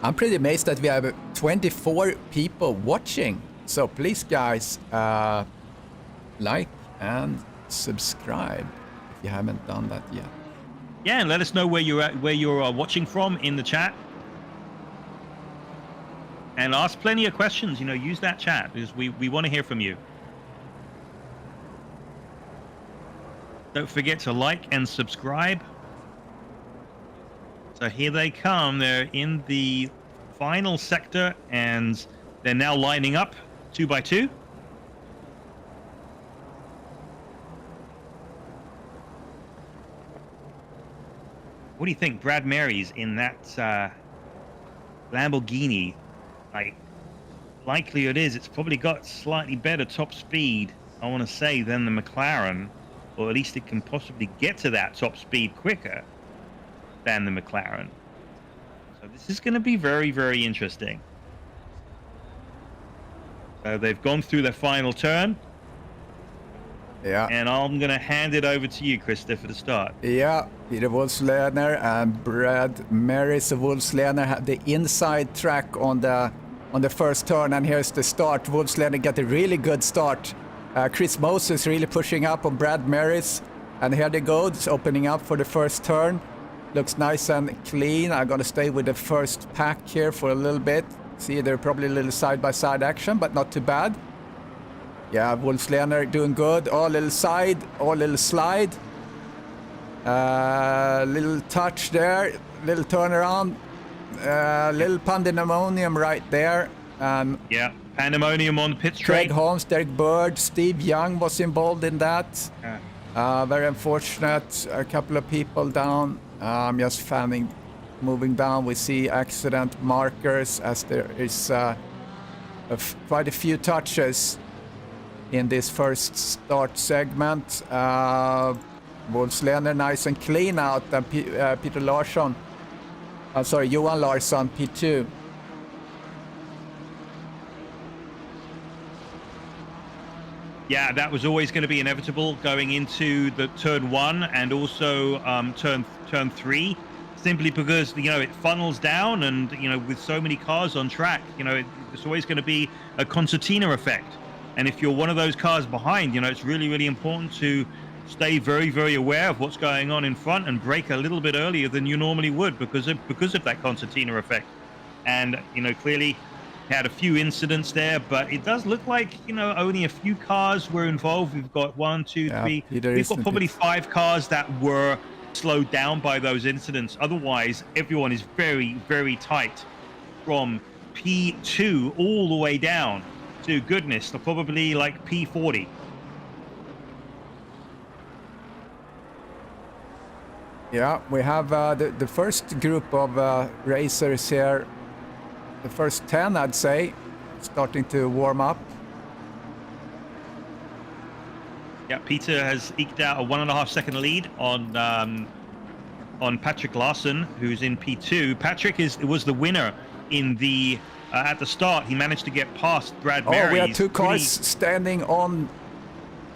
I'm pretty amazed that we have 24 people watching. So please, guys, like and subscribe if you haven't done that yet. Yeah, and let us know where you're watching from in the chat, and ask plenty of questions. Use that chat, because we want to hear from you. Don't forget to like and subscribe. So here they come. They're in the final sector, and they're now lining up 2 by 2. What do you think? Brad Mary's in that Lamborghini. Likelihood is it's probably got slightly better top speed, I want to say, than the McLaren, or at least it can possibly get to that top speed quicker than the McLaren. So this is going to be very, very interesting. So they've gone through their final turn. Yeah. And I'm going to hand it over to you, Christopher, to start. Yeah, Peter Wolfslener and Brad Maris. Wolfslener had the inside track on the on the first turn, and here's the start. Wolfslander get a really good start. Chris Moses really pushing up on Brad Maris, and here they go. It's opening up for the first turn. Looks nice and clean. I'm gonna stay with the first pack here for a little bit. See, they're probably a little side-by-side action, but not too bad. Yeah, Wolfslander doing good. Oh, little side, oh, little slide. Little touch there, little turnaround. Little pandemonium right there. Yeah, pandemonium on the pit straight. Craig Holmes, Derek Bird, Steve Young was involved in that. Yeah. Very unfortunate. A couple of people down. Just fanning, moving down. We see accident markers as there is quite a few touches in this first start segment. Wolfslander nice and clean out, and Peter Larsson. I'm sorry, Johan Larsson, P2. Yeah, that was always going to be inevitable going into the turn 1 and also turn 3, simply because it funnels down, and with so many cars on track, it's always going to be a concertina effect. And if you're one of those cars behind, it's really, really important to stay very, very aware of what's going on in front and brake a little bit earlier than you normally would because of that concertina effect. And clearly had a few incidents there, but it does look like only a few cars were involved. We've got 1, 2, 3. We've got probably 5 cars that were slowed down by those incidents. Otherwise, everyone is very, very tight from P2 all the way down to goodness, to probably like P40. Yeah, we have the first group of racers here. The first 10, I'd say, starting to warm up. Yeah, Peter has eked out a 1.5 second lead on Patrick Larson, who's in P2. Patrick was the winner in the at the start. He managed to get past Brad Mary. Oh, we had 2 cars standing on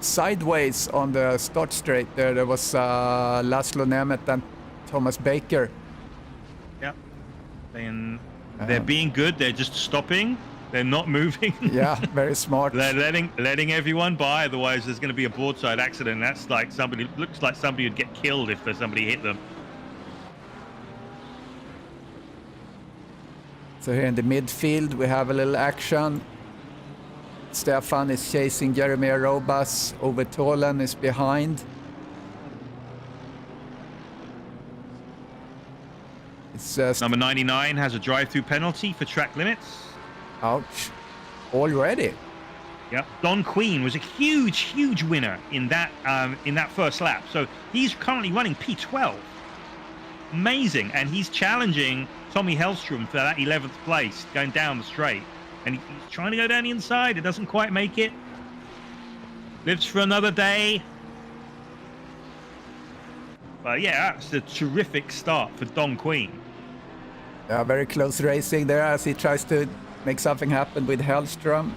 sideways on the start straight there. There was Laszlo Nemeth and Thomas Baker. Yeah, they're being good. They're just stopping. They're not moving. Yeah, very smart. They're letting everyone by. Otherwise, there's going to be a broadside accident. That's like looks like somebody would get killed if somebody hit them. So here in the midfield, we have a little action. Stefan is chasing Jeremy Arobas. Ove Tolen is behind. It's number 99 has a drive-through penalty for track limits. Ouch. Already? Yeah. Don Queen was a huge winner in that first lap. So he's currently running P12. Amazing. And he's challenging Tommy Hellstrom for that 11th place going down the straight. And he's trying to go down the inside. It doesn't quite make it. Lives for another day. But yeah, that's a terrific start for Don Queen. Yeah, very close racing there as he tries to make something happen with Hellstrom.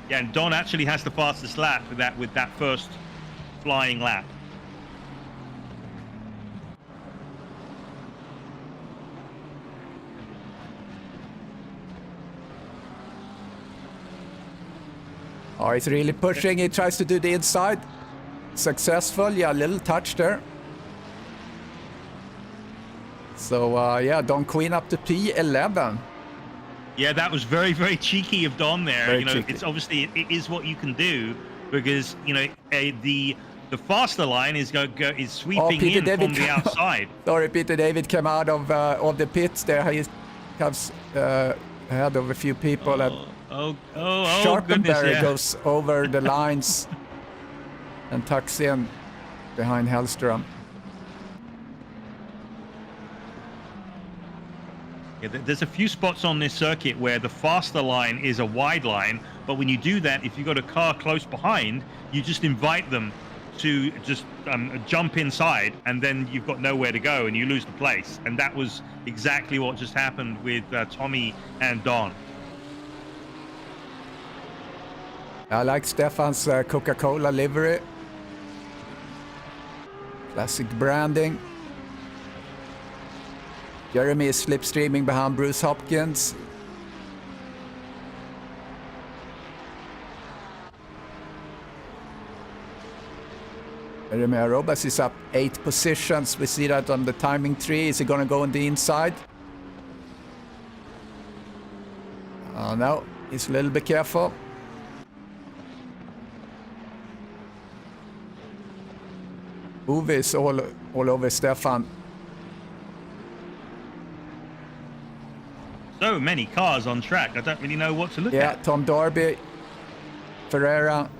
Yeah, and Don actually has the fastest lap with that first flying lap. Oh, he's really pushing. He tries to do the inside. Successful. Yeah, a little touch there. So, yeah, Don Queen up to P11. Yeah, that was very, very cheeky of Don there. Very cheeky. It's obviously it is what you can do because the faster line is sweeping in from the outside. Sorry, Peter David came out of the pits there. He comes ahead of a few people. Goodness, yeah. Goes over the lines and tucks in behind Hellstrom. Yeah, there's a few spots on this circuit where the faster line is a wide line, but when you do that, if you've got a car close behind, you just invite them to just jump inside, and then you've got nowhere to go and you lose the place. And that was exactly what just happened with Tommy and Don. I like Stefan's Coca-Cola livery. Classic branding. Jeremy is slipstreaming behind Bruce Hopkins. Jeremy Arobas is up 8 positions. We see that on the timing tree. Is he going to go on the inside? No, he's a little bit careful. Uwe is all over Stefan. So many cars on track. I don't really know what to look at. Yeah, Tom Darby, Ferreira.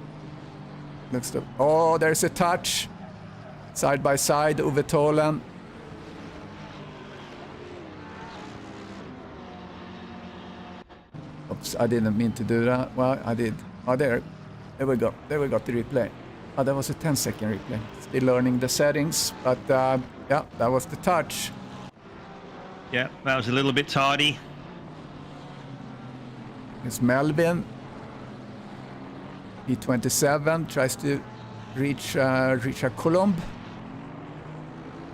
Looks to, oh, there's a touch. Side by side, Uwe Tolen. Oops, I didn't mean to do that. Well, I did. Oh, there we go. There we got the replay. Oh, that was a 10-second replay. Still learning the settings, but yeah, that was the touch. Yeah, that was a little bit tardy. It's Melvin. P27 tries to reach a Colomb.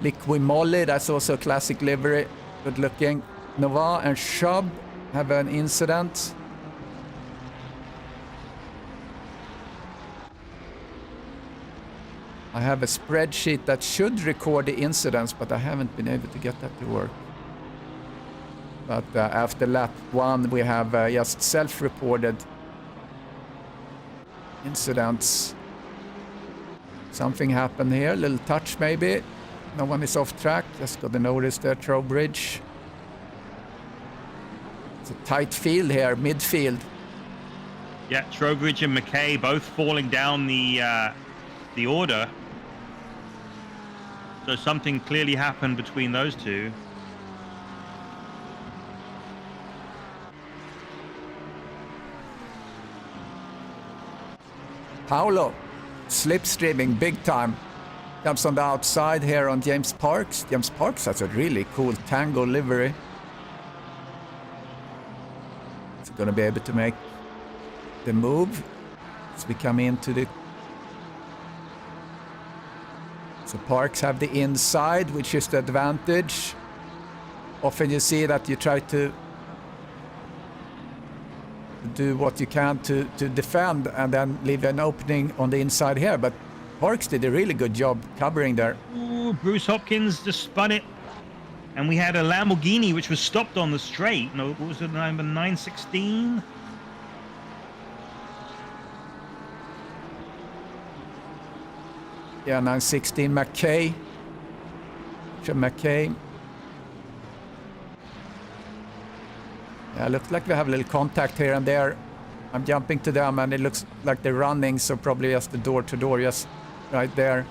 Liqui Moly, that's also a classic livery. Good looking. Nova and Shub have an incident. I have a spreadsheet that should record the incidents, but I haven't been able to get that to work. But after lap 1, we have just self-reported incidents. Something happened here, a little touch maybe. No one is off track, just got the notice there, Trowbridge. It's a tight field here, midfield. Yeah, Trowbridge and McKay both falling down the order. So something clearly happened between those two. Paolo, slipstreaming big time. Comes on the outside here on James Parks. James Parks has a really cool Tango livery. Is going to be able to make the move as we come into the... So Parks have the inside, which is the advantage. Often you see that you try to do what you can to defend and then leave an opening on the inside here, but Parks did a really good job covering there. Ooh, Bruce Hopkins just spun it, and we had a Lamborghini which was stopped on the straight. No, what was it, number 916? Yeah, 916 McKay. McKay. Yeah, looks like we have a little contact here and there. I'm jumping to them and it looks like they're running, so probably just the door-to-door, just right there.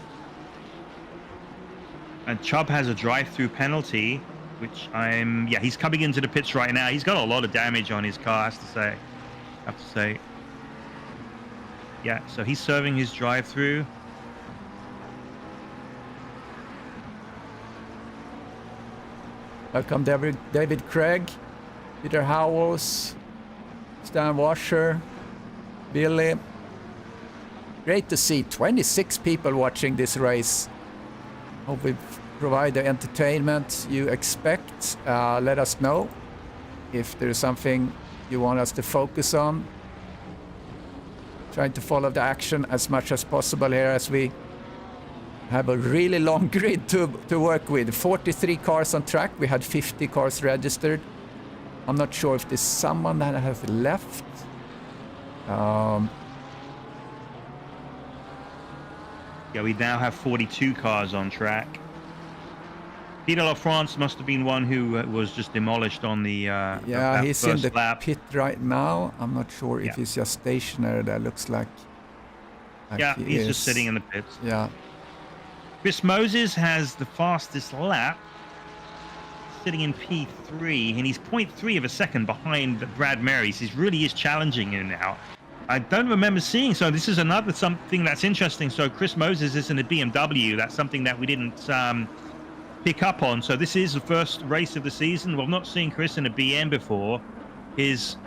And Chubb has a drive-through penalty, which yeah, he's coming into the pits right now. He's got a lot of damage on his car, I have to say. Yeah, so he's serving his drive-through. Welcome David Craig, Peter Howells, Stan Washer, Billy. Great to see 26 people watching this race. Hope we provide the entertainment you expect. Let us know if there's something you want us to focus on. Trying to follow the action as much as possible here as we have a really long grid to work with. 43 cars on track. We had 50 cars registered. I'm not sure if there's someone that has left. Yeah, we now have 42 cars on track. Peter LaFrance must have been one who was just demolished on the yeah, he's in the lap. pit right now. I'm not sure if he's just stationary. That looks like yeah, he's just sitting in the pits. Yeah. Chris Moses has the fastest lap, sitting in P3, and he's 0.3 of a second behind Brad Marys. He really is challenging him now. I don't remember seeing, so this is another something that's interesting. So Chris Moses is in a BMW. That's something that we didn't pick up on. So this is the first race of the season. Well, not seeing Chris in a BM before. His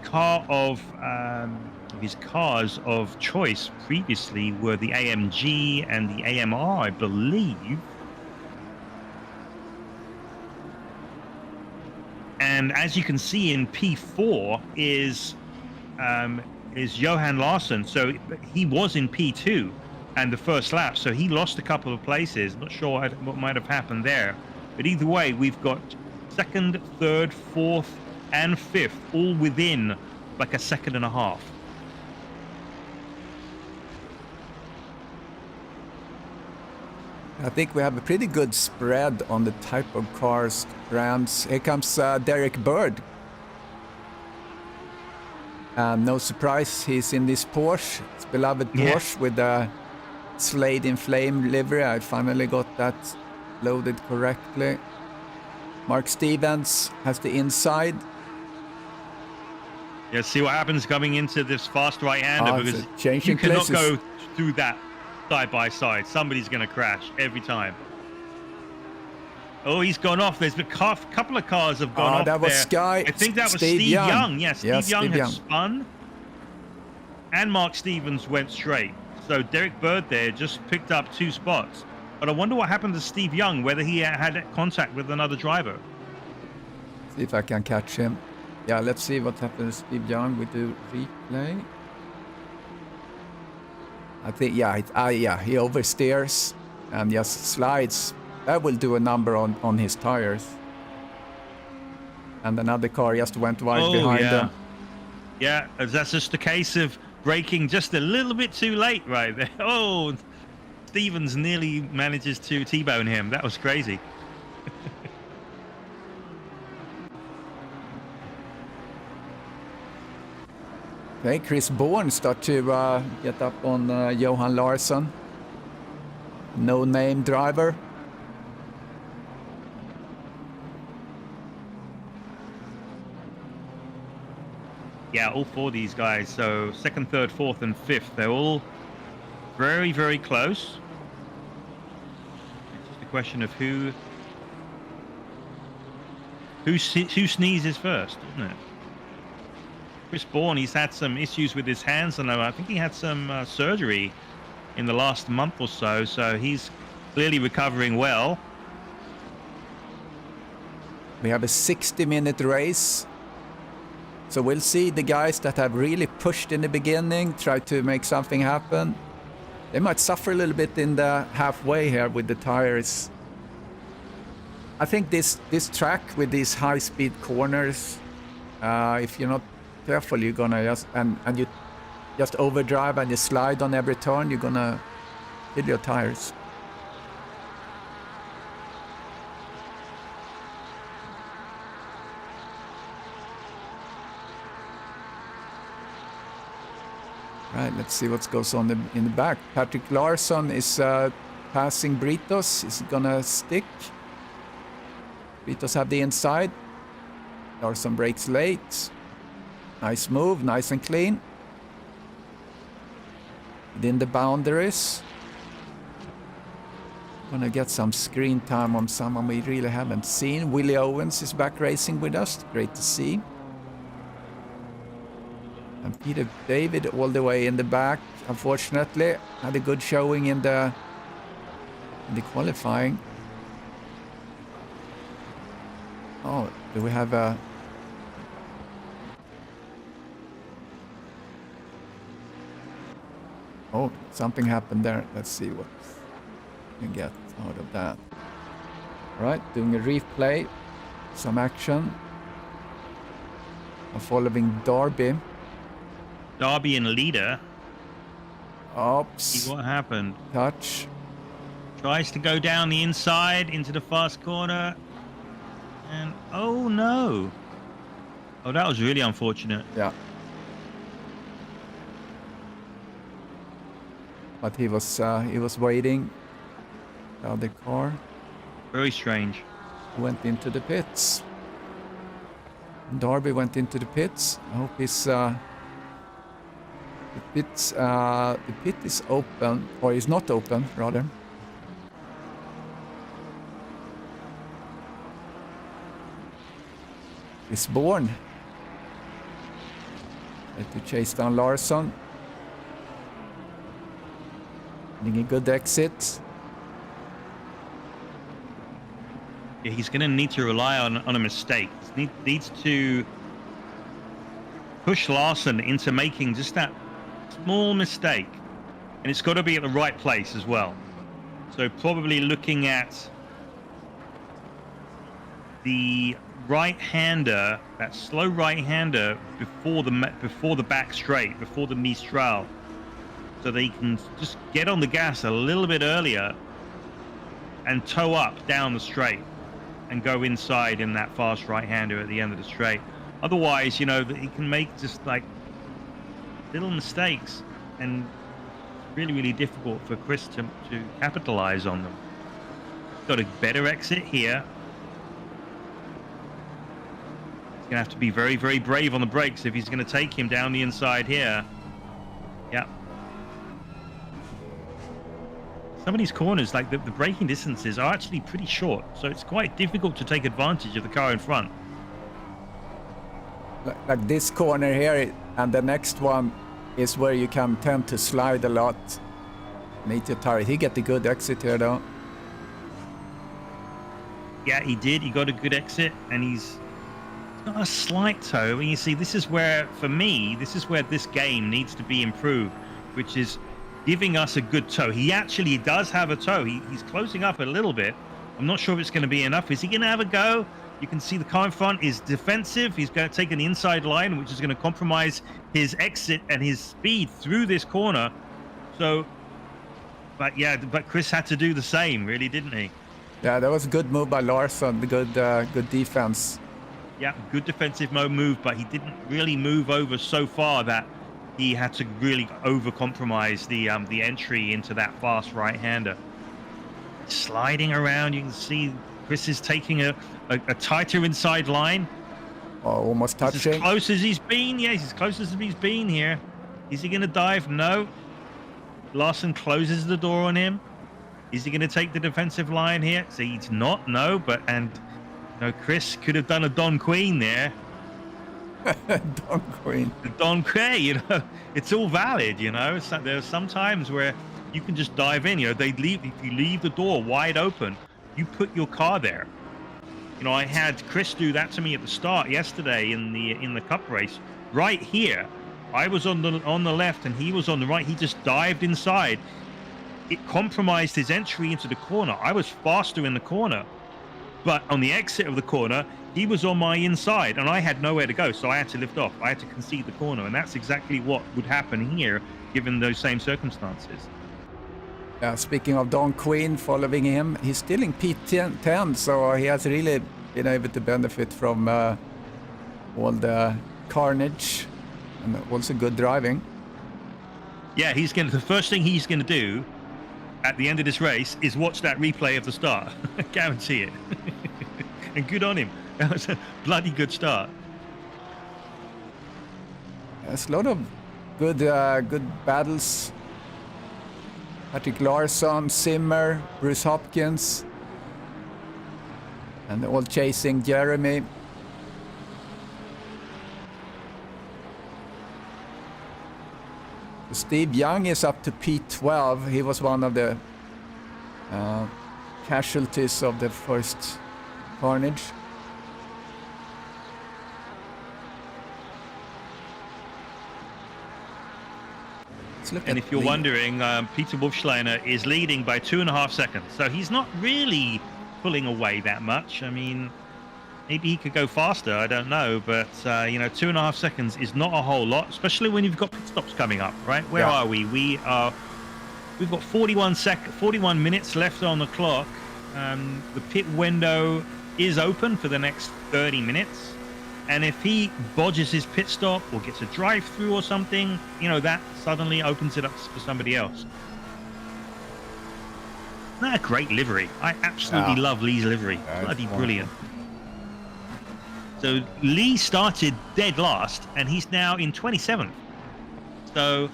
car of his cars of choice previously were the AMG and the AMR, I believe. And as you can see in P4 is Johan Larsson. So he was in P2 and the first lap. So he lost a couple of places. Not sure what might have happened there. But either way, we've got second, third, fourth, and fifth all within like a second and a half. I think we have a pretty good spread on the type of cars, brands. Here comes Derek Bird. No surprise, he's in this Porsche, his beloved Porsche with the Slade in Flame livery. I finally got that loaded correctly. Mark Stevens has the inside. Yeah, see what happens coming into this fast right-hander, because you cannot go through that side by side. Somebody's going to crash every time. Oh, he's gone off. There's a couple of cars have gone off. That was I think that was Steve Young. Yes, Steve Young had spun, and Mark Stevens went straight. So Derek Bird there just picked up 2 spots. But I wonder what happened to Steve Young, whether he had contact with another driver. See if I can catch him. Yeah, let's see what happened to Steve Young with the replay. I think, he oversteers and just slides. That will do a number on his tires. And another car just went wide behind him. Yeah, that's just a case of braking just a little bit too late right there. Oh, Stevens nearly manages to T-bone him. That was crazy. Okay, Chris Bourne start to get up on Johan Larsson. No-name driver. Yeah, all 4 of these guys. So second, third, fourth, and fifth. They're all very, very close. It's just a question of who sneezes first, isn't it? Chris Bourne, he's had some issues with his hands, and I think he had some surgery in the last month or so. So he's clearly recovering well. We have a 60-minute race. So we'll see the guys that have really pushed in the beginning, try to make something happen. They might suffer a little bit in the halfway here with the tires. I think this track with these high-speed corners, if you're not careful, you're gonna and you just overdrive and you slide on every turn, you're gonna kill your tires. Right, let's see what goes on in the back. Patrick Larsson is passing Britos. Is it gonna stick? Britos have the inside. Larsson brakes late. Nice move, nice and clean. Within the boundaries. Gonna get some screen time on someone we really haven't seen. Willie Owens is back racing with us. Great to see. And Peter David all the way in the back, unfortunately. Had a good showing in the qualifying. Oh, do we have a... Oh, something happened there. Let's see what we can get out of that. All right, doing a replay. Some action. I'm following Darby. Darby and leader. Oops. See what happened. Touch. Tries to go down the inside into the fast corner. And oh no. Oh, that was really unfortunate. Yeah. But he was waiting. The other car. Very strange. Went into the pits. Darby went into the pits. I hope he's the pit is open, or is not open rather. Is born. Try to chase down Larsson. Getting a good exit. Yeah, he's going to need to rely on a mistake. He needs to push Larson into making just that small mistake, and it's got to be at the right place as well. So probably looking at the right-hander, that slow right-hander before the back straight, before the Mistral, so they can just get on the gas a little bit earlier and toe up down the straight and go inside in that fast right-hander at the end of the straight. Otherwise, you know, he can make just like little mistakes, and it's really, really difficult for Chris to capitalize on them. Got a better exit here. He's gonna have to be very, very brave on the brakes if he's gonna take him down the inside here. Yeah. Some of these corners, like the braking distances, are actually pretty short, so it's quite difficult to take advantage of the car in front. Like this corner here, and the next one is where you can tend to slide a lot. Need to tire. He get a good exit here, though. Yeah, he did. He got a good exit, and he's got a slight toe. And you see, this is where, for me, this is where this game needs to be improved, which is giving us a good toe. He actually does have a toe. He's closing up a little bit. I'm not sure if it's going to be enough. Is he going to have a go? You can see the car in front is defensive. He's going to take an inside line, which is going to compromise his exit and his speed through this corner. So, but Chris had to do the same, really, didn't he? Yeah, that was a good move by Larson. Good defense. Yeah, good defensive move, but he didn't really move over so far that he had to really over-compromise the entry into that fast right-hander. Sliding around, you can see Chris is taking a tighter inside line. Oh, almost touching. As close as he's been. Yeah, he's as close as he's been here. Is he going to dive? No. Larson closes the door on him. Is he going to take the defensive line here? So he's not. No, Chris could have done a Don Queen there. Don Queen. The Don Queen, you know, it's all valid, you know. There's some times where you can just dive in. You know, if you leave the door wide open, you put your car there. You know, I had Chris do that to me at the start yesterday in the cup race. Right here, I was on the left and he was on the right. He just dived inside. It compromised his entry into the corner. I was faster in the corner, but on the exit of the corner, he was on my inside and I had nowhere to go, so I had to lift off. I had to concede the corner, and that's exactly what would happen here given those same circumstances. Speaking of Don Queen following him, he's still in P10, so he has really been able to benefit from all the carnage and also good driving. Yeah, the first thing he's gonna do at the end of this race is watch that replay of the start. I guarantee it. And good on him. That was a bloody good start. There's a lot of good battles. Patrick Larsson, Zimmer, Bruce Hopkins, and all chasing Jeremy. Steve Young is up to P12. He was one of the casualties of the first carnage. And if you're wondering, Peter Wolfschleiner is leading by 2.5 seconds. So he's not really pulling away that much. I mean, maybe he could go faster. I don't know. But, 2.5 seconds is not a whole lot, especially when you've got pit stops coming up, right? Where are we? We've got 41 minutes left on the clock. The pit window is open for the next 30 minutes. And if he bodges his pit stop or gets a drive-through or something, that suddenly opens it up for somebody else. Isn't that a great livery? I absolutely love Lee's livery. Bloody brilliant. So Lee started dead last, and he's now in 27th. So,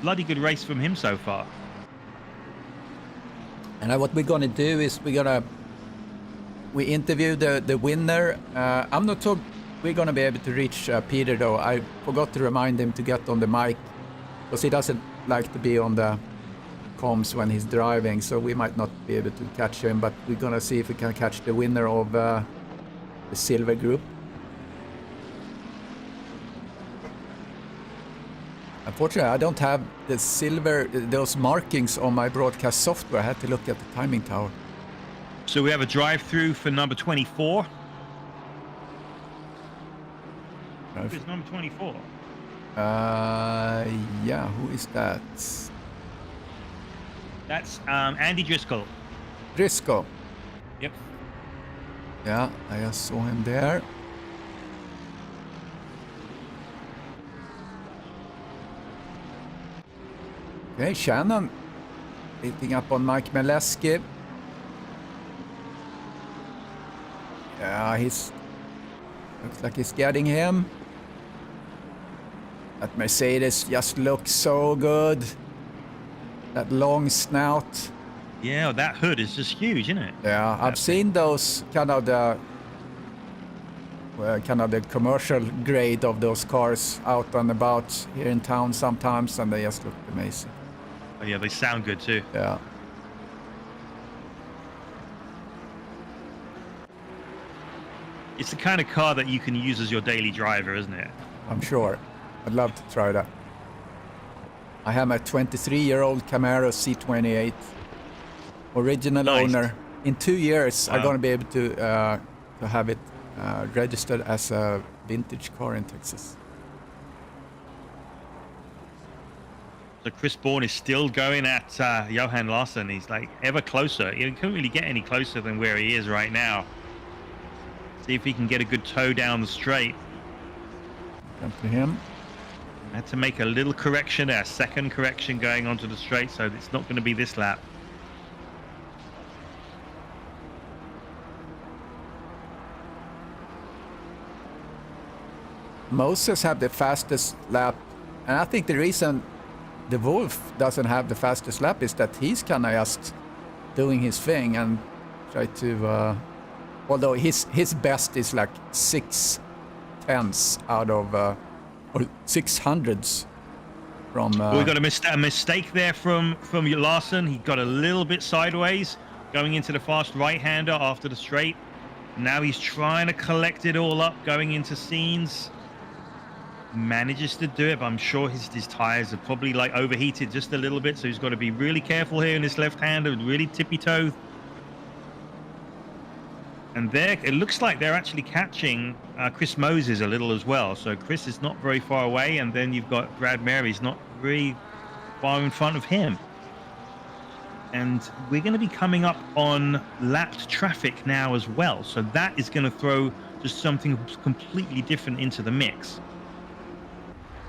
bloody good race from him so far. And what we're going to do is we interview the winner. I'm not sure we're going to be able to reach Peter, though. I forgot to remind him to get on the mic because he doesn't like to be on the comms when he's driving, so we might not be able to catch him, but we're gonna see if we can catch the winner of the silver group. Unfortunately, I don't have the silver, those markings on my broadcast software. I had to look at the timing tower. So we have a drive-through for number 24. Who's number 24? Yeah, who is that? That's Andy Driscoll. Driscoll. Yep. Yeah, I just saw him there. Okay, Shannon beating up on Mike Meleski. Yeah, looks like he's getting him. That Mercedes just looks so good. That long snout. Yeah, that hood is just huge, isn't it? Yeah, I've seen those kind of the commercial grade of those cars out and about here in town sometimes, and they just look amazing. Oh, yeah, they sound good too. Yeah. It's the kind of car that you can use as your daily driver, isn't it? I'm sure. I'd love to try that. I have a 23-year-old Camaro C28. Original owner. In 2 years, I'm going to be able to have it registered as a vintage car in Texas. So Chris Bourne is still going at Johan Larsson. He's like ever closer. He couldn't really get any closer than where he is right now. See if he can get a good toe down the straight. Come to him. Had to make a little correction there, second correction going onto the straight, so it's not going to be this lap. Moses have the fastest lap, and I think the reason the Wolf doesn't have the fastest lap is that he's kind of just doing his thing and try to although his best is like 6/10 out of or 600s from we got a mistake there from Larson. He got a little bit sideways going into the fast right-hander after the straight. Now he's trying to collect it all up going into scenes. Manages to do it, but I'm sure his tires are probably like overheated just a little bit, so he's got to be really careful here in this left-hander, really tippy-toe. And there, it looks like they're actually catching Chris Moses a little as well. So Chris is not very far away, and then you've got Brad Mary's not really far in front of him. And we're going to be coming up on lapped traffic now as well. So that is going to throw just something completely different into the mix.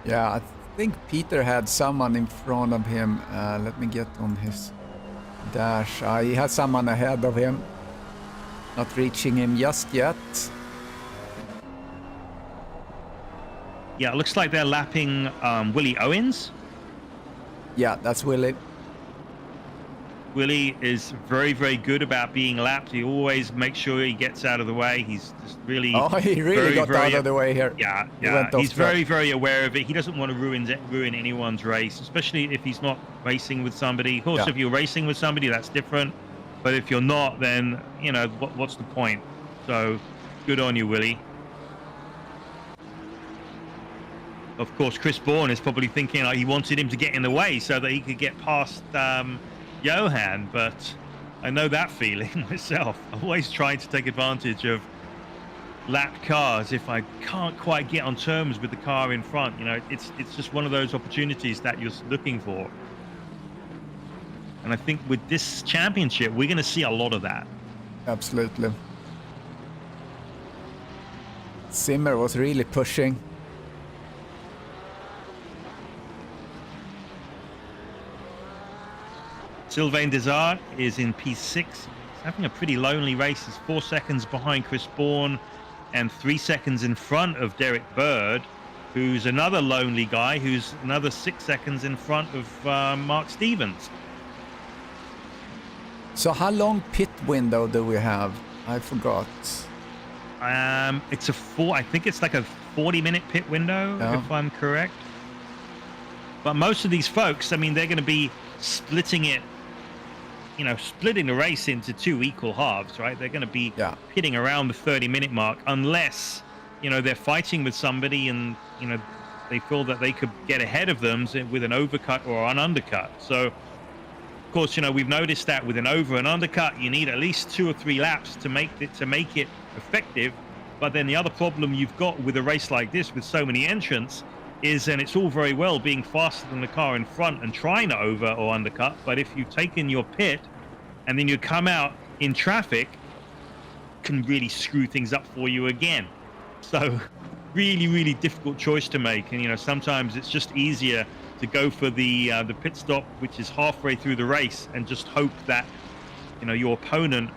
Yeah, I think Peter had someone in front of him. Let me get on his dash. He had someone ahead of him. Not reaching him just yet. Yeah, it looks like they're lapping Willie Owens. Yeah, that's Willie. Willie is very, very good about being lapped. He always makes sure he gets out of the way. He's just really... Oh, he really got out of the way here. Yeah, yeah. He's very, very aware of it. He doesn't want to ruin anyone's race, especially if he's not racing with somebody. Of course, if you're racing with somebody, that's different. But if you're not, then, you know, what's the point? So, good on you, Willie. Of course, Chris Bourne is probably thinking like he wanted him to get in the way so that he could get past Johan, but I know that feeling myself. I'm always trying to take advantage of lapped cars if I can't quite get on terms with the car in front. You know, it's just one of those opportunities that you're looking for. And I think with this championship, we're going to see a lot of that. Absolutely. Zimmer was really pushing. Sylvain Desart is in P6. He's having a pretty lonely race. He's 4 seconds behind Chris Bourne and 3 seconds in front of Derek Bird, who's another lonely guy, who's another 6 seconds in front of Mark Stevens. So how long pit window do we have? I forgot. It's I think it's like a 40-minute pit window, if I'm correct. But most of these folks, I mean, they're going to be splitting it, splitting the race into 2 equal halves, right? They're going to be pitting around the 30-minute mark unless, they're fighting with somebody and, they feel that they could get ahead of them with an overcut or an undercut. So, of course, we've noticed that with an over and undercut, you need at least 2 or 3 laps to make it effective. But then the other problem you've got with a race like this with so many entrants is, and it's all very well being faster than the car in front and trying to over or undercut, but if you've taken your pit and then you come out in traffic, can really screw things up for you again. So really, really difficult choice to make. And, sometimes it's just easier to go for the pit stop, which is halfway through the race, and just hope that, your opponent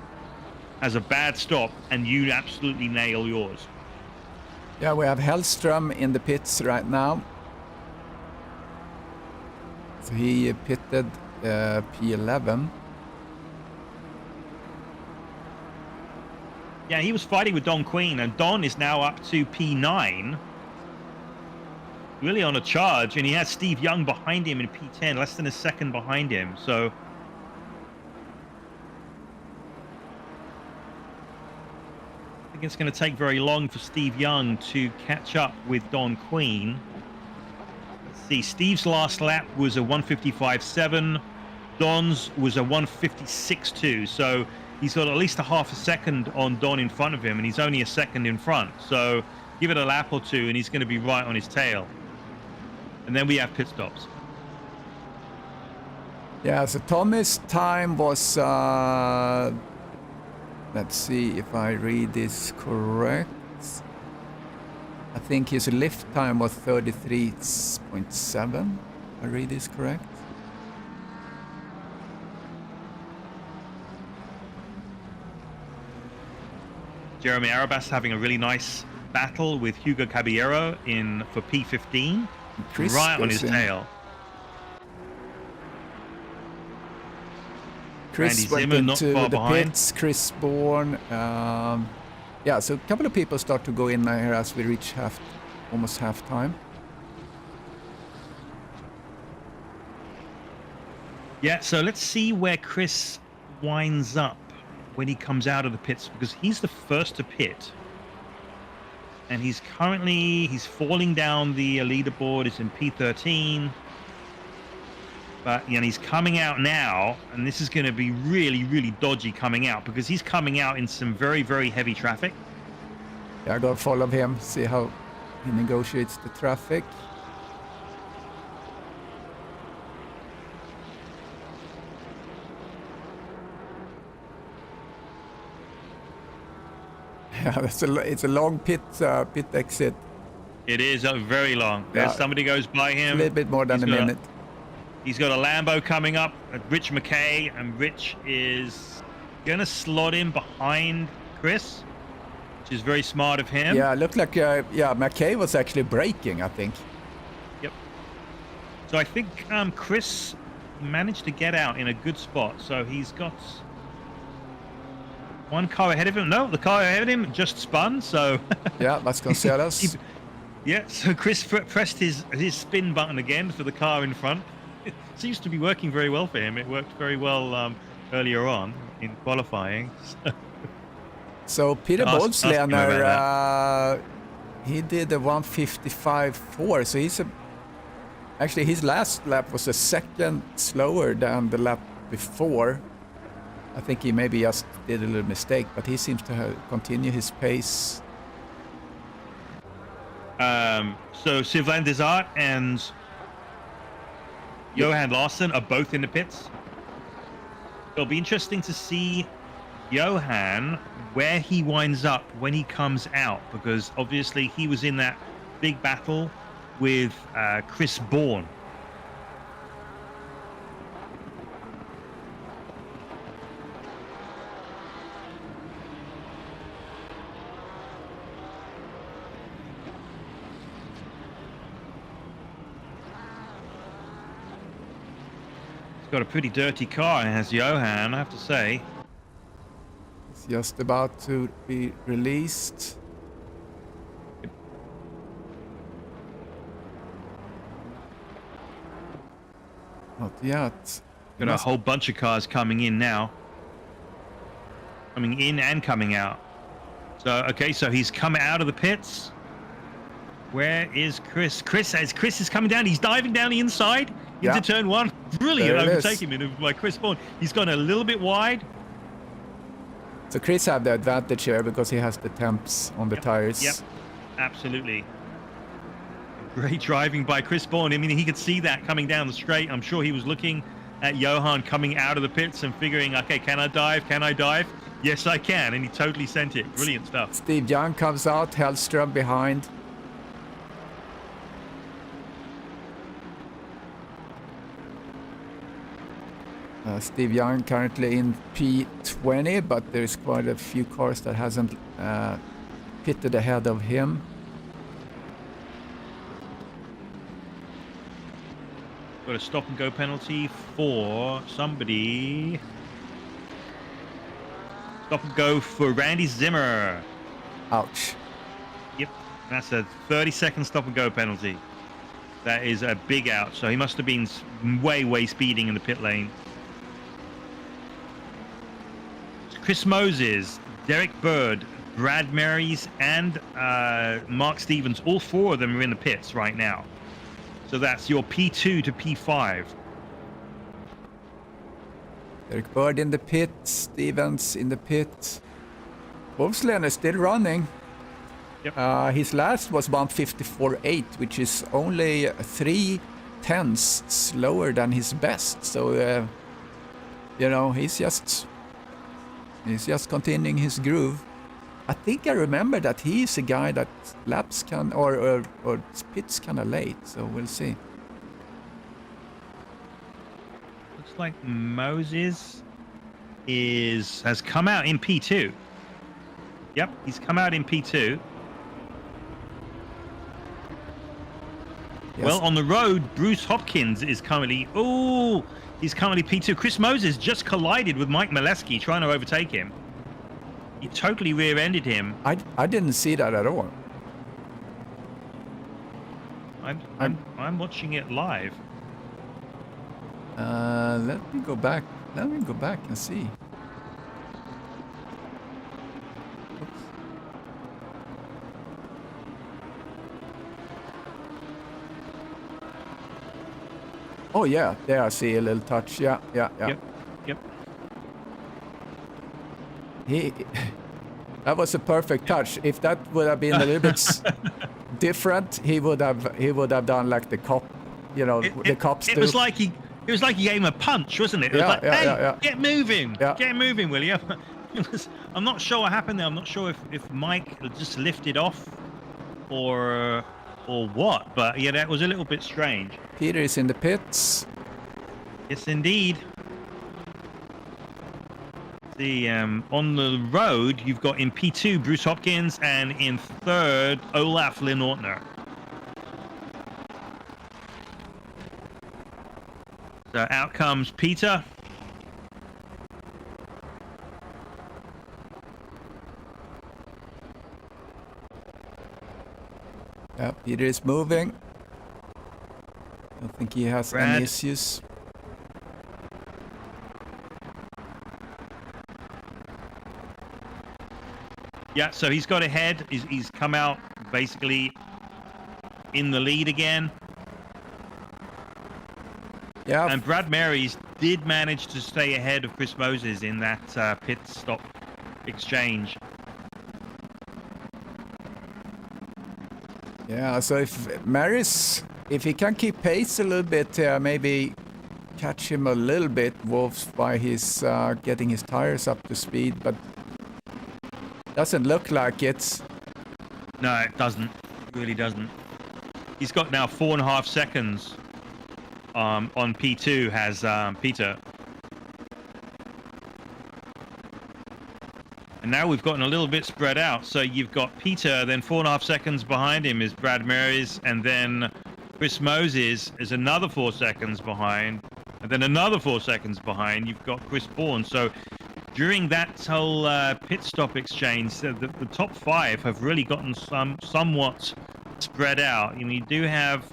has a bad stop and you absolutely nail yours. Yeah, we have Hellstrom in the pits right now. So he pitted P11. Yeah, he was fighting with Don Queen, and Don is now up to P9. Really on a charge, and he has Steve Young behind him in P10, less than a second behind him. So I think it's going to take very long for Steve Young to catch up with Don Queen. Let's see, Steve's last lap was a 1:55.7. Don's was a 1:56.2. So he's got at least a half a second on Don in front of him, and he's only a second in front. So give it a lap or two, and he's going to be right on his tail. And then we have pit stops. Yeah, so Tommy's time was, let's see if I read this correct. I think his lift time was 33.7. I read this correct. Jeremy Arabas having a really nice battle with Hugo Caballero for P15. Chris right on his tail. Chris went into the pits, Chris Bourne. Yeah, so a couple of people start to go in here as we reach almost half time. Yeah, so let's see where Chris winds up when he comes out of the pits, because he's the first to pit. And he's falling down the leaderboard. He's in P13. But he's coming out now, and this is going to be really, really dodgy coming out, because he's coming out in some very, very heavy traffic. Yeah, I gotta follow him, see how he negotiates the traffic. Yeah, it's a long pit exit. It is very long. Yeah. Somebody goes by him. A little bit more than a minute. He's got a Lambo coming up at Rich McKay, and Rich is going to slot in behind Chris, which is very smart of him. Yeah, it looked like McKay was actually braking, I think. Yep. So I think Chris managed to get out in a good spot. So he's got one car ahead of him. No, the car ahead of him just spun. So yeah, Vasconcelos. Yeah, so Chris pressed his spin button again for the car in front. It seems to be working very well for him. It worked very well earlier on in qualifying. So Peter Bolslener, he did a 1:55.4. So actually his last lap was a second slower than the lap before. I think he maybe just did a little mistake, but he seems to continue his pace. So Sylvain Desart and Johan Larsson are both in the pits. It'll be interesting to see Johan where he winds up when he comes out, because obviously he was in that big battle with Chris Bourne. Got a pretty dirty car, and has Johan, I have to say. It's just about to be released. Not yet. Got a whole bunch of cars coming in now. Coming in and coming out. So, okay, so he's come out of the pits. Where is Chris? Chris is coming down. He's diving down the inside into turn one. Brilliant overtaking by Chris Bourne. He's gone a little bit wide. So Chris have the advantage here because he has the temps on the tires. Yep, absolutely. Great driving by Chris Bourne. I mean, he could see that coming down the straight. I'm sure he was looking at Johan coming out of the pits and figuring, okay, can I dive? Can I dive? Yes, I can. And he totally sent it. Brilliant stuff. Steve Young comes out, Hellstrom behind. Steve Young currently in P20, but there's quite a few cars that hasn't pitted ahead of him. Got a stop and go penalty for somebody. Stop and go for Randy Zimmer. Ouch. Yep, that's a 30-second stop and go penalty. That is a big out. So he must have been way speeding in the pit lane. Chris Moses, Derek Bird, Brad Marys, and Mark Stevens, all four of them are in the pits right now. So that's your P2 to P5. Derek Bird in the pit, Stevens in the pit. Wolfslen is still running. Yep. His last was 154.8, which is only 3/10 slower than his best. So, you know, he's just continuing his groove. I think I remember that he's a guy that laps can or pits kind of late, so we'll see. Looks like Moses has come out in P2. Yep, he's come out in P2. Yes. Well, on the road, Bruce Hopkins is currently... Oh, he's currently P2. Chris Moses just collided with Mike Molesky trying to overtake him. He totally rear-ended him. I didn't see that at all. I'm watching it live. Let me go back. Let me go back and see. Oops. Oh yeah, there I see a little touch. Yeah. Yep. That was a perfect touch. If that would have been a little bit different, he would have done like the cop, you know, the cops do. It was like he gave him a punch, wasn't it? It was like, hey, get moving, get moving, will you? I'm not sure what happened there. I'm not sure if Mike just lifted off or what, but yeah, that was a little bit strange. Peter is in the pits. Yes, indeed. On the road, you've got in P2 Bruce Hopkins and in third Olaf Linnortner. So out comes Peter. Yeah, Peter is moving. I don't think he has any issues. Yeah, so he's got ahead. He's come out basically in the lead again. Yeah. And Brad Marys did manage to stay ahead of Chris Moses in that pit stop exchange. Yeah, so if Maris, if he can keep pace a little bit, maybe catch him a little bit, Wolf, by his getting his tires up to speed, but doesn't look like it. No, it doesn't. It really doesn't. He's got now 4.5 seconds on P2 has Peter. And now we've gotten a little bit spread out. So you've got Peter, then 4.5 seconds behind him is Brad Marys, and then Chris Moses is another 4 seconds behind, and then another 4 seconds behind. You've got Chris Bourne. So during that whole pit stop exchange, the top five have really gotten somewhat spread out. You do have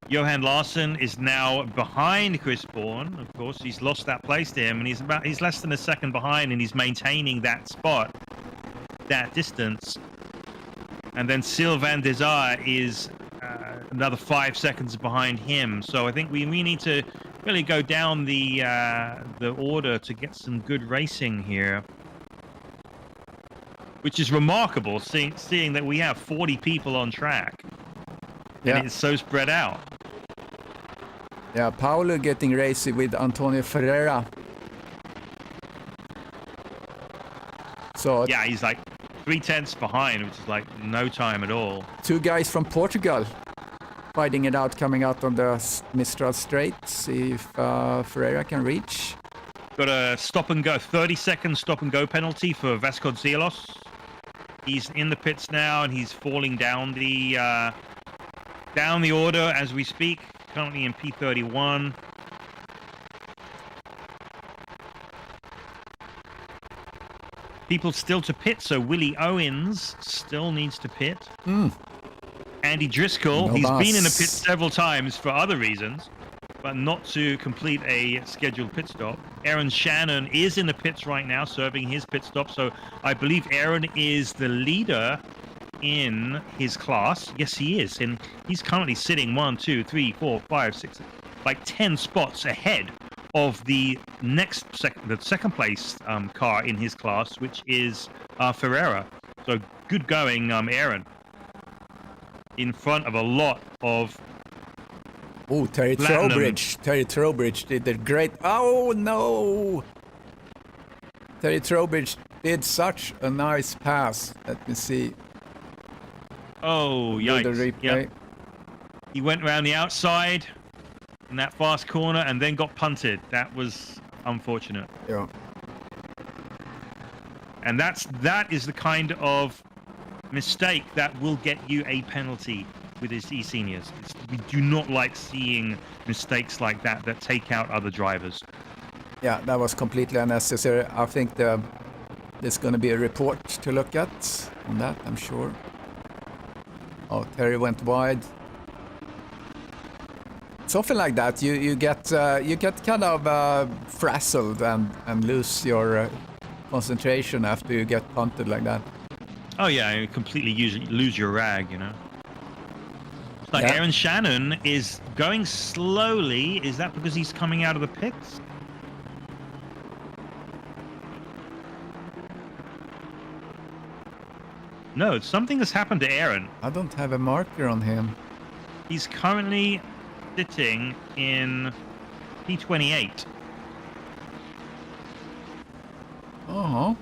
Johan Larsson is now behind Chris Bourne. Of course, he's lost that place to him, and he's less than a second behind, and he's maintaining that spot, that distance. And then Sylvain Desire is another 5 seconds behind him. So I think we need to really go down the order to get some good racing here, which is remarkable, seeing that we have 40 people on track. Yeah. And it's so spread out. Yeah, Paulo getting racy with Antonio Ferreira. So Yeah, he's like 3/10 behind, which is like no time at all. 2 guys from Portugal fighting it out, coming out on the Mistral Straight. See if Ferreira can reach. Got a stop and go, 30-second stop and go penalty for Vasconcelos. He's in the pits now, and he's falling down the order as we speak. Currently in P31. People still to pit, so Willie Owens still needs to pit. Andy Driscoll, he's been in the pit several times for other reasons, but not to complete a scheduled pit stop. Aaron Shannon is in the pits right now, serving his pit stop, so I believe Aaron is the leader in his class. Yes, he is, and he's currently sitting 1, 2, 3, 4, 5, 6, like 10 spots ahead of the second place car in his class, which is Ferreira. So good going, Aaron, in front of a lot of Terry Trowbridge. Terry Trowbridge did a great. Oh no! Terry Trowbridge did such a nice pass. Let me see. Oh, yikes. The replay. Yep. He went around the outside in that fast corner and then got punted. That was unfortunate. Yeah. And that is the kind of mistake that will get you a penalty with his eSeniors. We do not like seeing mistakes like that take out other drivers. Yeah, that was completely unnecessary. I think there's going to be a report to look at on that, I'm sure. Oh, Terry went wide. Something like that. You get kind of frazzled and lose your concentration after you get punted like that. Oh yeah, you completely lose your rag, you know. It's like Aaron Shannon is going slowly. Is that because he's coming out of the pits? No, something has happened to Aaron. I don't have a marker on him. He's currently sitting in P28. Oh.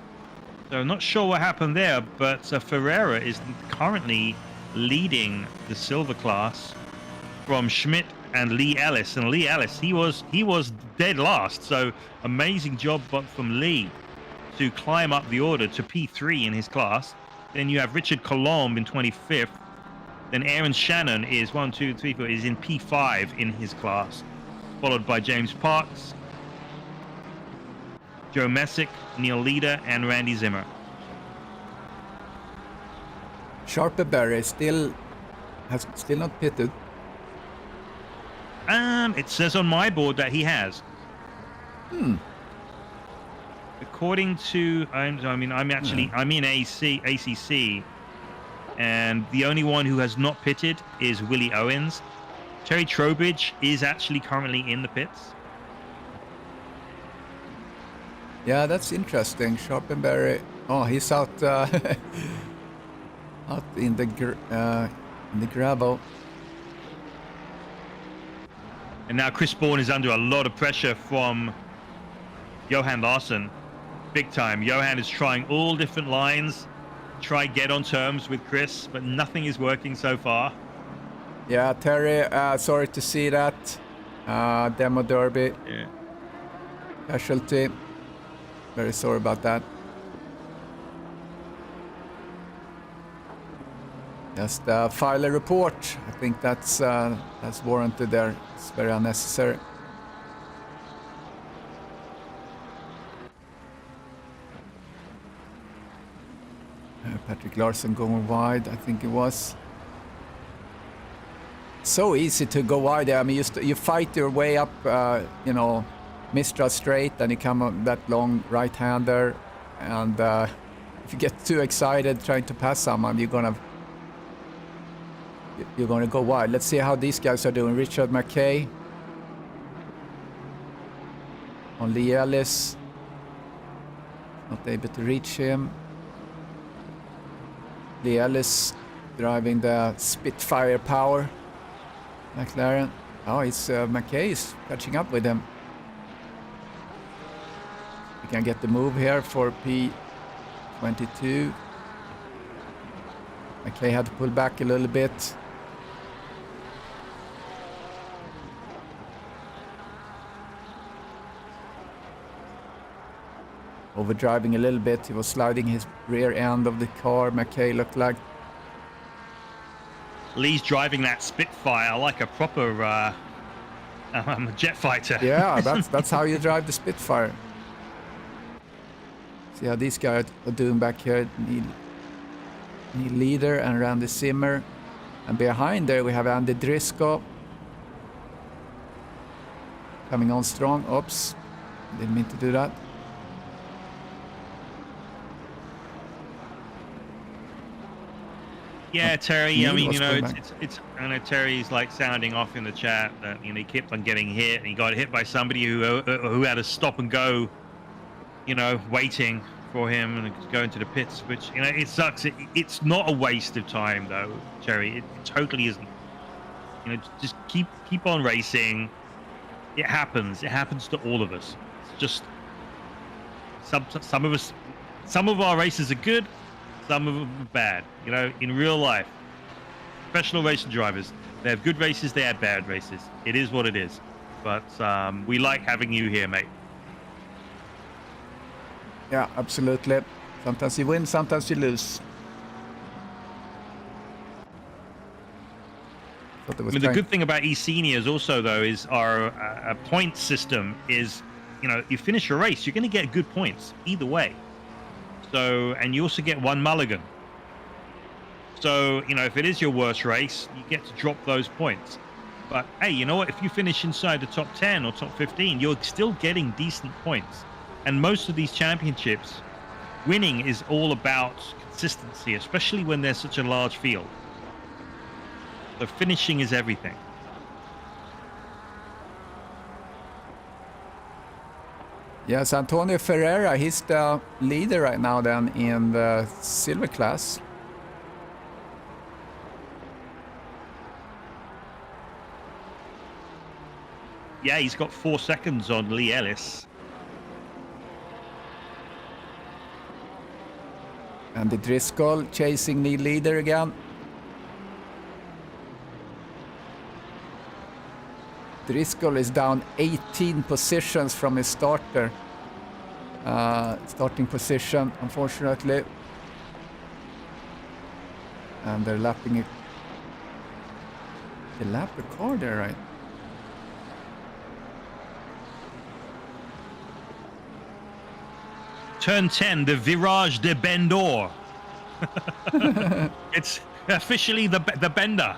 So I'm not sure what happened there, but Ferreira is currently leading the silver class from Schmidt and Lee Ellis. And Lee Ellis, he was dead last. So amazing job from Lee to climb up the order to P3 in his class. Then you have Richard Colombe in 25th. Then Aaron Shannon is 1, 2, 3, 4, is in P5 in his class, followed by James Parks, Joe Messick, Neil Leader, and Randy Zimmer. Sharperberry still not pitted. It says on my board that he has. According to, I'm in ACC, and the only one who has not pitted is Willie Owens. Terry Trowbridge is actually currently in the pits. Yeah, that's interesting. Sharpenberry. Oh, he's out out in the gravel. And now Chris Bourne is under a lot of pressure from Johan Larsson. Big time. Johan is trying all different lines, try get on terms with Chris, but nothing is working so far. Yeah, Terry, sorry to see that. Demo Derby. Yeah. Casualty. Very sorry about that. Just file a report. I think that's warranted there. It's very unnecessary. Patrick Larsson going wide, I think it was. so easy to go wide there. I mean, you fight your way up, you know, Mistral straight, and you come on that long right-hander, and if you get too excited trying to pass someone, you're gonna go wide. Let's see how these guys are doing. Richard McKay on Lee Ellis, not able to reach him. Lee Ellis driving the Spitfire Power McLaren. Oh, it's McKay is catching up with him. We can get the move here for P22. McKay had to pull back a little bit. Overdriving a little bit. He was sliding his rear end of the car. McKay looked like. Lee's driving that Spitfire like a proper jet fighter. Yeah, that's how you drive the Spitfire. See how these guys are doing back here. Neil Leader and Randy Zimmer. And behind there we have Andy Driscoll. Coming on strong. Oops. Didn't mean to do that. Yeah, Terry. I mean, you know, it's I know Terry's like sounding off in the chat that, you know, he kept on getting hit, and he got hit by somebody who had to stop and go, you know, waiting for him and go into the pits. Which, you know, it sucks. It's not a waste of time though, Terry. It totally isn't. You know, just keep on racing. It happens. It happens to all of us. It's just some of us. Some of our races are good. Some of them are bad, you know, in real life. Professional racing drivers, they have good races, they have bad races. It is what it is. But we like having you here, mate. Yeah, absolutely. Sometimes you win, sometimes you lose. I mean, the good thing about eSeniors also, though, is our point system is, you know, you finish a race, you're going to get good points either way. So, and you also get one mulligan. So, you know, if it is your worst race, you get to drop those points. But hey, you know what? If you finish inside the top 10 or top 15, you're still getting decent points. And most of these championships, winning is all about consistency, especially when there's such a large field. So finishing is everything. Yes, Antonio Ferreira, he's the leader right now then in the silver class. Yeah, he's got 4 seconds on Lee Ellis. And the Driscoll chasing the leader again. Driscoll is down 18 positions from his starting position, unfortunately. And they're lapping it. They lap the car there, right? Turn 10, the Virage de Bendor. It's officially the Bender.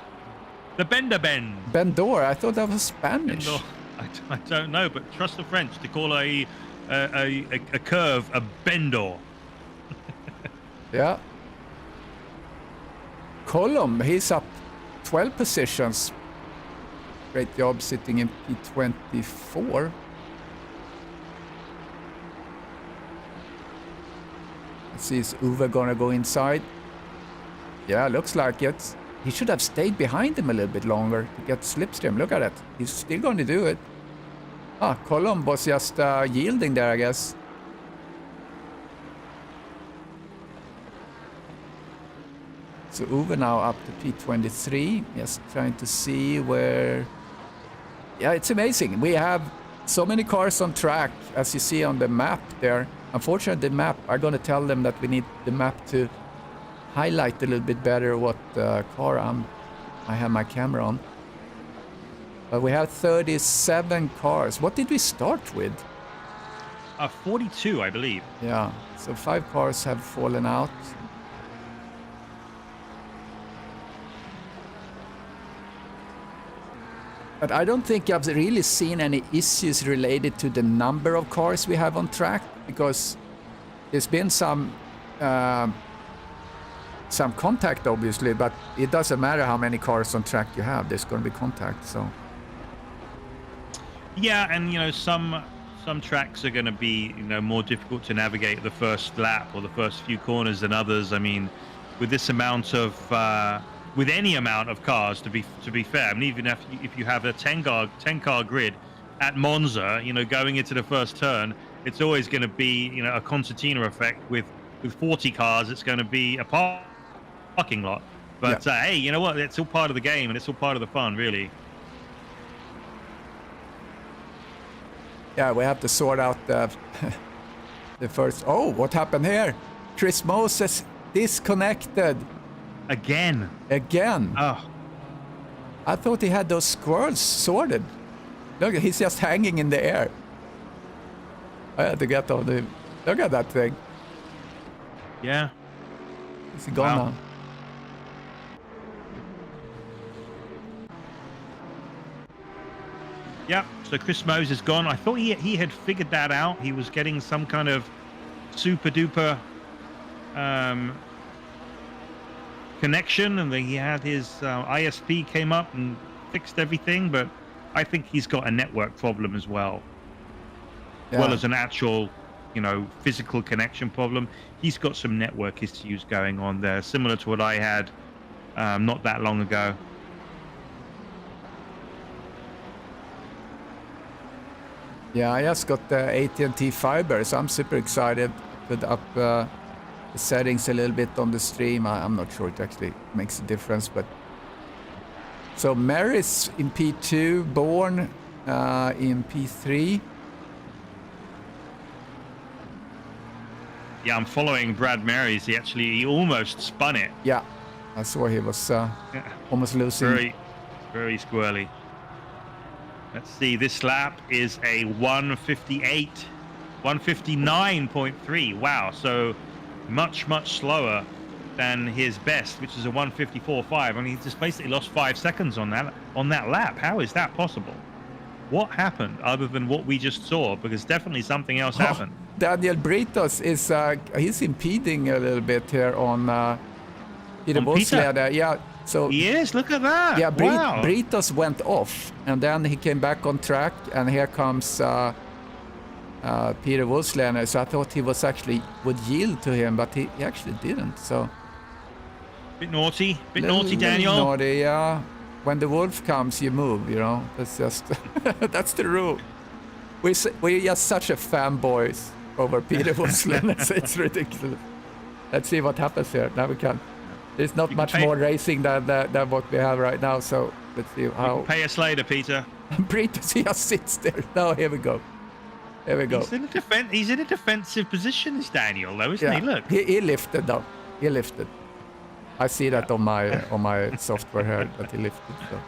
The Bender Bend. Bendor, I thought that was Spanish. Bendor. I don't know, but trust the French to call a curve a Bendor. Yeah. Column, he's up 12 positions. Great job sitting in P24. Let's see, is Uwe gonna go inside? Yeah, looks like it. He should have stayed behind him a little bit longer to get slipstream. Look at it. He's still going to do it. Ah, Column was just yielding there, I guess. So Uwe now up to P23. Just trying to see where... Yeah, it's amazing. We have so many cars on track, as you see on the map there. Unfortunately, the map, I'm going to tell them that we need the map to highlight a little bit better what car I have my camera on. But we have 37 cars. What did we start with? 42, I believe. Yeah, so 5 cars have fallen out. But I don't think I've really seen any issues related to the number of cars we have on track, because there's been some contact, obviously, but it doesn't matter how many cars on track you have. There's going to be contact. So yeah, and some tracks are going to be more difficult to navigate the first lap or the first few corners than others. I mean, with this amount of with any amount of cars, to be fair, I mean, even if you have a 10 car grid at Monza, going into the first turn, it's always going to be a concertina effect. With 40 cars, it's going to be a parking lot. But hey, you know what? It's all part of the game, and it's all part of the fun, really. Yeah, we have to sort out the first. Oh, what happened here? Chris Moses disconnected. Again. Oh. I thought he had those squirrels sorted. Look, he's just hanging in the air. I had to get on the... Look at that thing. Yeah. Is he gone now? Yep, so Chris Moses is gone. I thought he had figured that out. He was getting some kind of super duper connection, and then he had his ISP came up and fixed everything, but I think he's got a network problem as well. As well as an actual, physical connection problem. He's got some network issues going on there, similar to what I had not that long ago. Yeah, I just got the AT&T fiber, so I'm super excited. Put up the settings a little bit on the stream. I'm not sure it actually makes a difference, but so Maris in P2, Bourne in P3. Yeah, I'm following Brad Maris. He almost spun it. Yeah, I saw he was almost losing. Very, very squirrely. Let's see, this lap is a 159.3. Wow, so much slower than his best, which is a 154.5. I mean, he just basically lost 5 seconds on that lap. How is that possible? What happened other than what we just saw? Because definitely something else happened. Daniel Britos is he's impeding a little bit here on Peter Bosleder. Yeah. So yes, look at that. Yeah, wow. Britos went off, and then he came back on track, and here comes Peter Wolfsländer. So I thought he was would yield to him, but he actually didn't. So bit naughty, Daniel. Naughty, yeah. When the wolf comes, you move. That's just that's the rule. We're just such a fanboys over Peter Wolfsländer. So it's ridiculous. Let's see what happens here. Now we can. There's not much more racing than what we have right now, so let's see how... You can pay us later, Peter. Britos just sits there. Now, here we go. He's in a defensive position, is Daniel, though, isn't he? Look. He lifted, though. He lifted. I see that on my software here, that he lifted. So.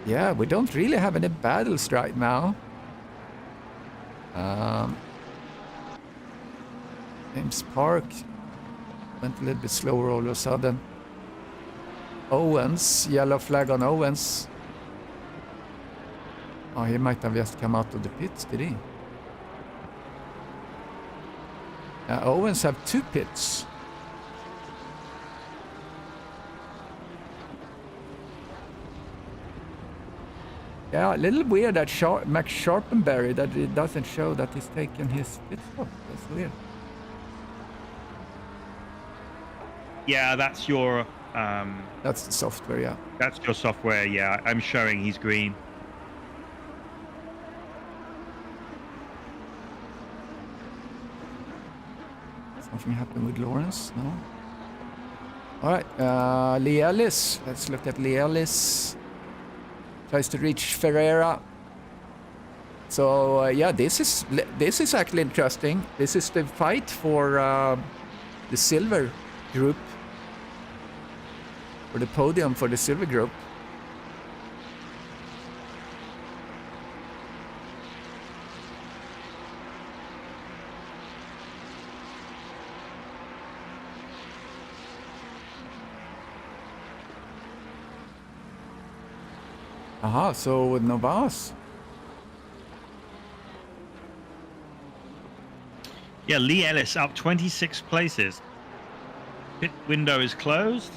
Yeah, we don't really have any battles right now. James Park went a little bit slower all of a sudden. Owens, yellow flag on Owens. Oh, he might have just come out of the pits, did he? Owens have 2 pits. Yeah, a little weird that Max Sharpenberry, that it doesn't show that he's taken his pit stop. That's weird. Yeah, that's your... that's the software, yeah. That's your software, yeah. I'm showing he's green. Something happened with Lawrence? No? All right, Lee Ellis. Let's look at Lee Ellis. Tries to reach Ferreira. So, yeah, this is actually interesting. This is the fight for the silver group. For the podium for the silver group. Aha, so Novas. Yeah, Lee Ellis up 26 places. Pit window is closed.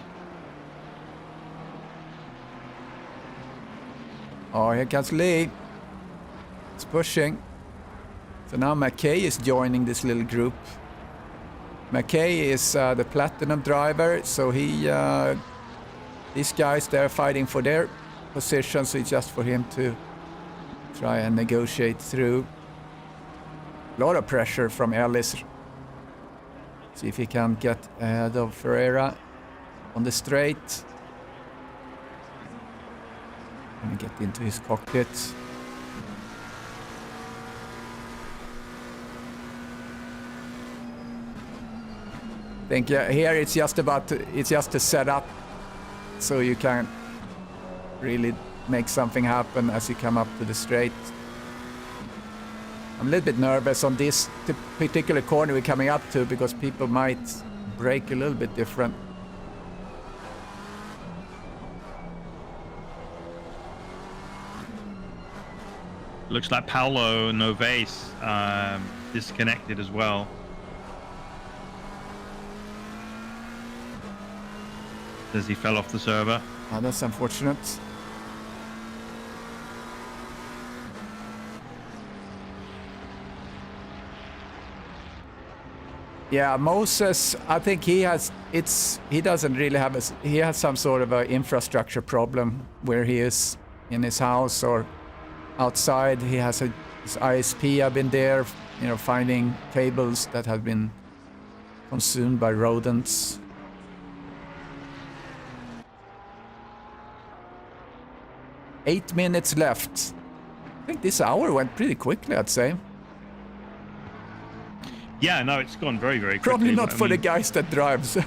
Oh, here comes Lee. It's pushing. So now McKay is joining this little group. McKay is the platinum driver, so these guys, they're fighting for their position, so it's just for him to try and negotiate through. A lot of pressure from Ellis. See if he can get ahead of Ferreira on the straight. Gonna get into his cockpit. I think here it's just to set up so you can really make something happen as you come up to the straight. I'm a little bit nervous on this particular corner we're coming up to because people might brake a little bit different. Looks like Paolo Noves disconnected as well. As he fell off the server. Oh, that's unfortunate. Yeah, Moses, I think he doesn't really have he has some sort of an infrastructure problem where he is in his house or outside. He has his ISP. I've been there, finding cables that have been consumed by rodents. Eight minutes left. I think this hour went pretty quickly, I'd say. Yeah, no, it's gone very, very quickly. Probably not for the guys that drives.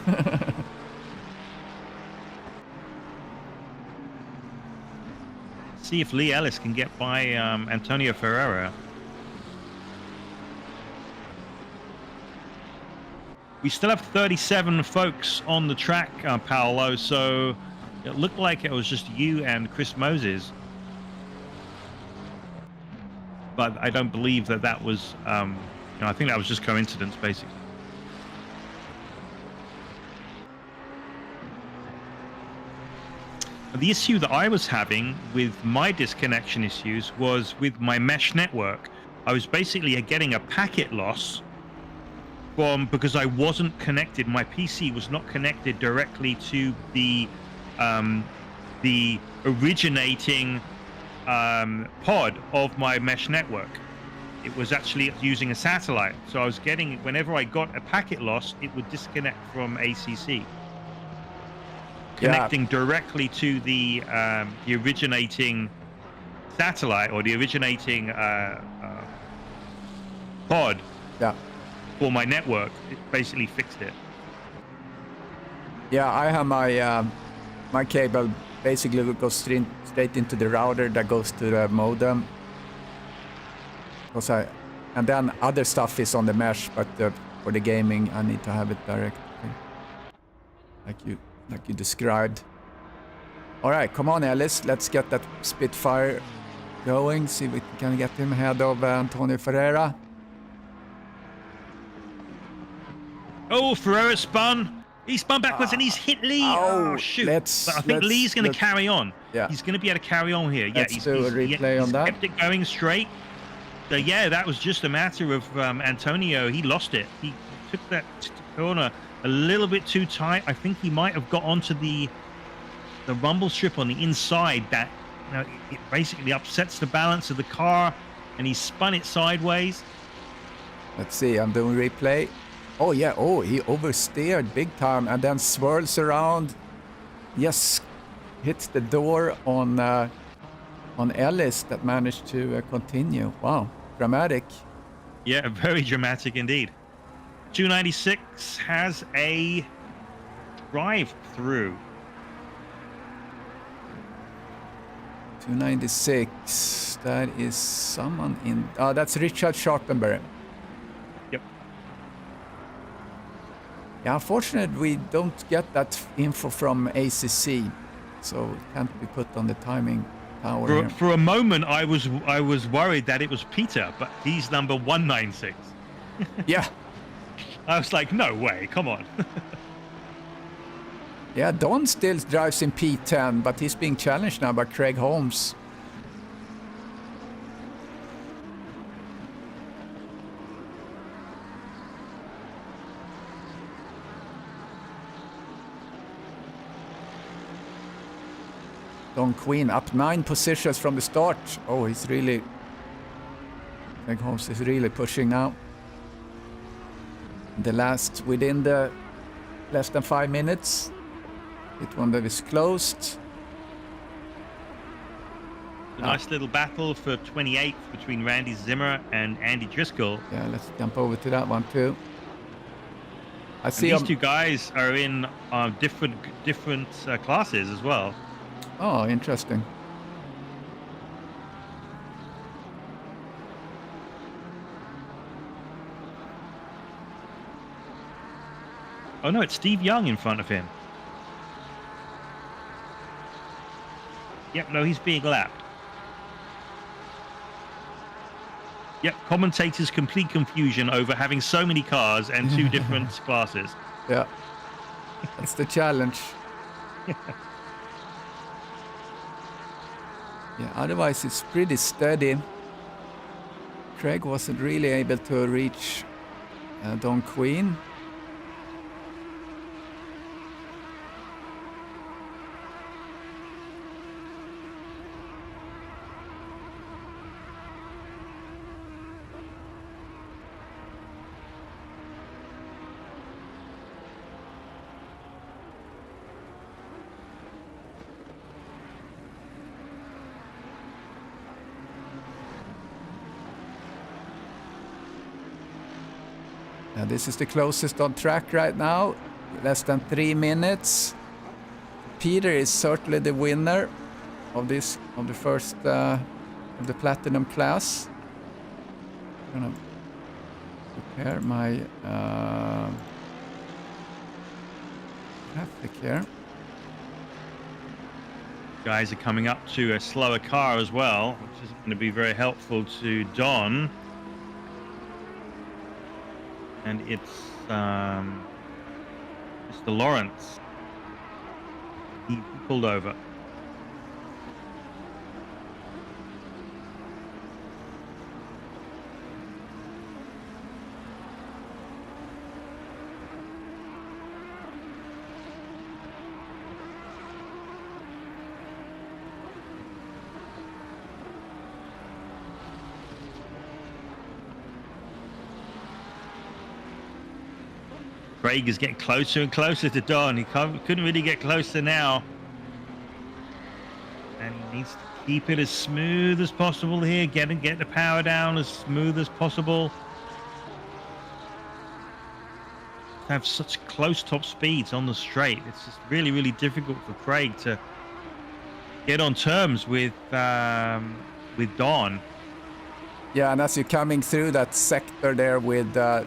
See if Lee Ellis can get by Antonio Ferreira. We still have 37 folks on the track, Paolo, so it looked like it was just you and Chris Moses. But I don't believe that was, I think that was just coincidence, basically. The issue that I was having with my disconnection issues was with my mesh network. I was basically getting a packet loss because I wasn't connected. My PC was not connected directly to the originating pod of my mesh network. It was actually using a satellite. So I was getting, whenever I got a packet loss, it would disconnect from ACC. Connecting directly to the originating satellite or the originating pod for my network, it basically fixed it. Yeah, I have my cable basically goes straight into the router that goes to the modem. And then other stuff is on the mesh, but for the gaming I need to have it direct, like you described. All right, come on, Ellis. Let's get that Spitfire going. See if we can get him ahead of Antonio Ferreira. Oh, Ferreira spun. He spun backwards and he's hit Lee. Oh, shoot. But I think Lee's going to carry on. Yeah. He's going to be able to carry on here. Let's do a replay on that. He's kept it going straight. So, yeah, that was just a matter of Antonio. He lost it. He took that corner a little bit too tight. I think he might have got onto the rumble strip on the inside that it basically upsets the balance of the car, and he spun it sideways. Let's see, I'm doing replay. Oh yeah, he oversteered big time and then swirls around. Yes, hits the door on Ellis that managed to continue. Wow, dramatic. Yeah, very dramatic indeed. 296 has a drive-through. 296, that is someone in... Oh, that's Richard Sharpenberry. Yep. Yeah, unfortunately, we don't get that info from ACC, so it can't be put on the timing power here. For a moment, I was worried that it was Peter, but he's number 196. Yeah. I was like, no way, come on. Yeah, Don still drives in P10, but he's being challenged now by Craig Holmes. Don Queen up 9 positions from the start. Oh, he's really... Craig Holmes is really pushing now. The last, within the less than 5 minutes. It one that is closed. A nice little battle for 28th between Randy Zimmer and Andy Driscoll. Yeah, let's jump over to that one too. I see these two guys are in different classes as well. Oh, interesting. Oh no, it's Steve Young in front of him. Yep, no, he's being lapped. Yep, commentators' complete confusion over having so many cars and 2 different classes. Yeah, that's the challenge. Yeah, otherwise it's pretty steady. Craig wasn't really able to reach Don Queen. This is the closest on track right now, less than 3 minutes. Peter is certainly the winner of this, of the first, of the platinum class. I'm gonna prepare my traffic here. Guys are coming up to a slower car as well, which is going to be very helpful to Don. And it's Mr. Lawrence. He pulled over. Craig is getting closer and closer to Don. He couldn't really get closer now. And he needs to keep it as smooth as possible here. Get the power down as smooth as possible. Have such close top speeds on the straight. It's just really, really difficult for Craig to get on terms with Don. Yeah, and as you're coming through that sector there with the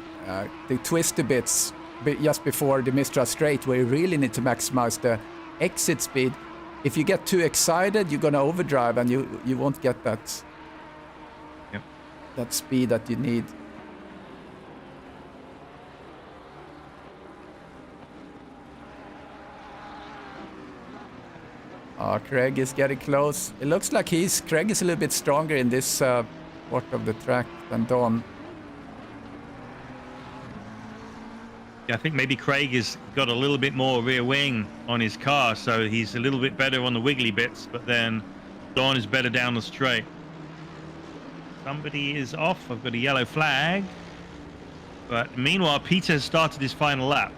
twisty bits, just before the Mistral straight, where you really need to maximize the exit speed. If you get too excited, you're gonna overdrive and you won't get that that speed that you need. Craig is getting close. It looks like Craig is a little bit stronger in this part of the track than Don. Yeah, I think maybe Craig has got a little bit more rear wing on his car, so he's a little bit better on the wiggly bits, but then Don is better down the straight. Somebody is off. I've got a yellow flag. But meanwhile, Peter has started his final lap.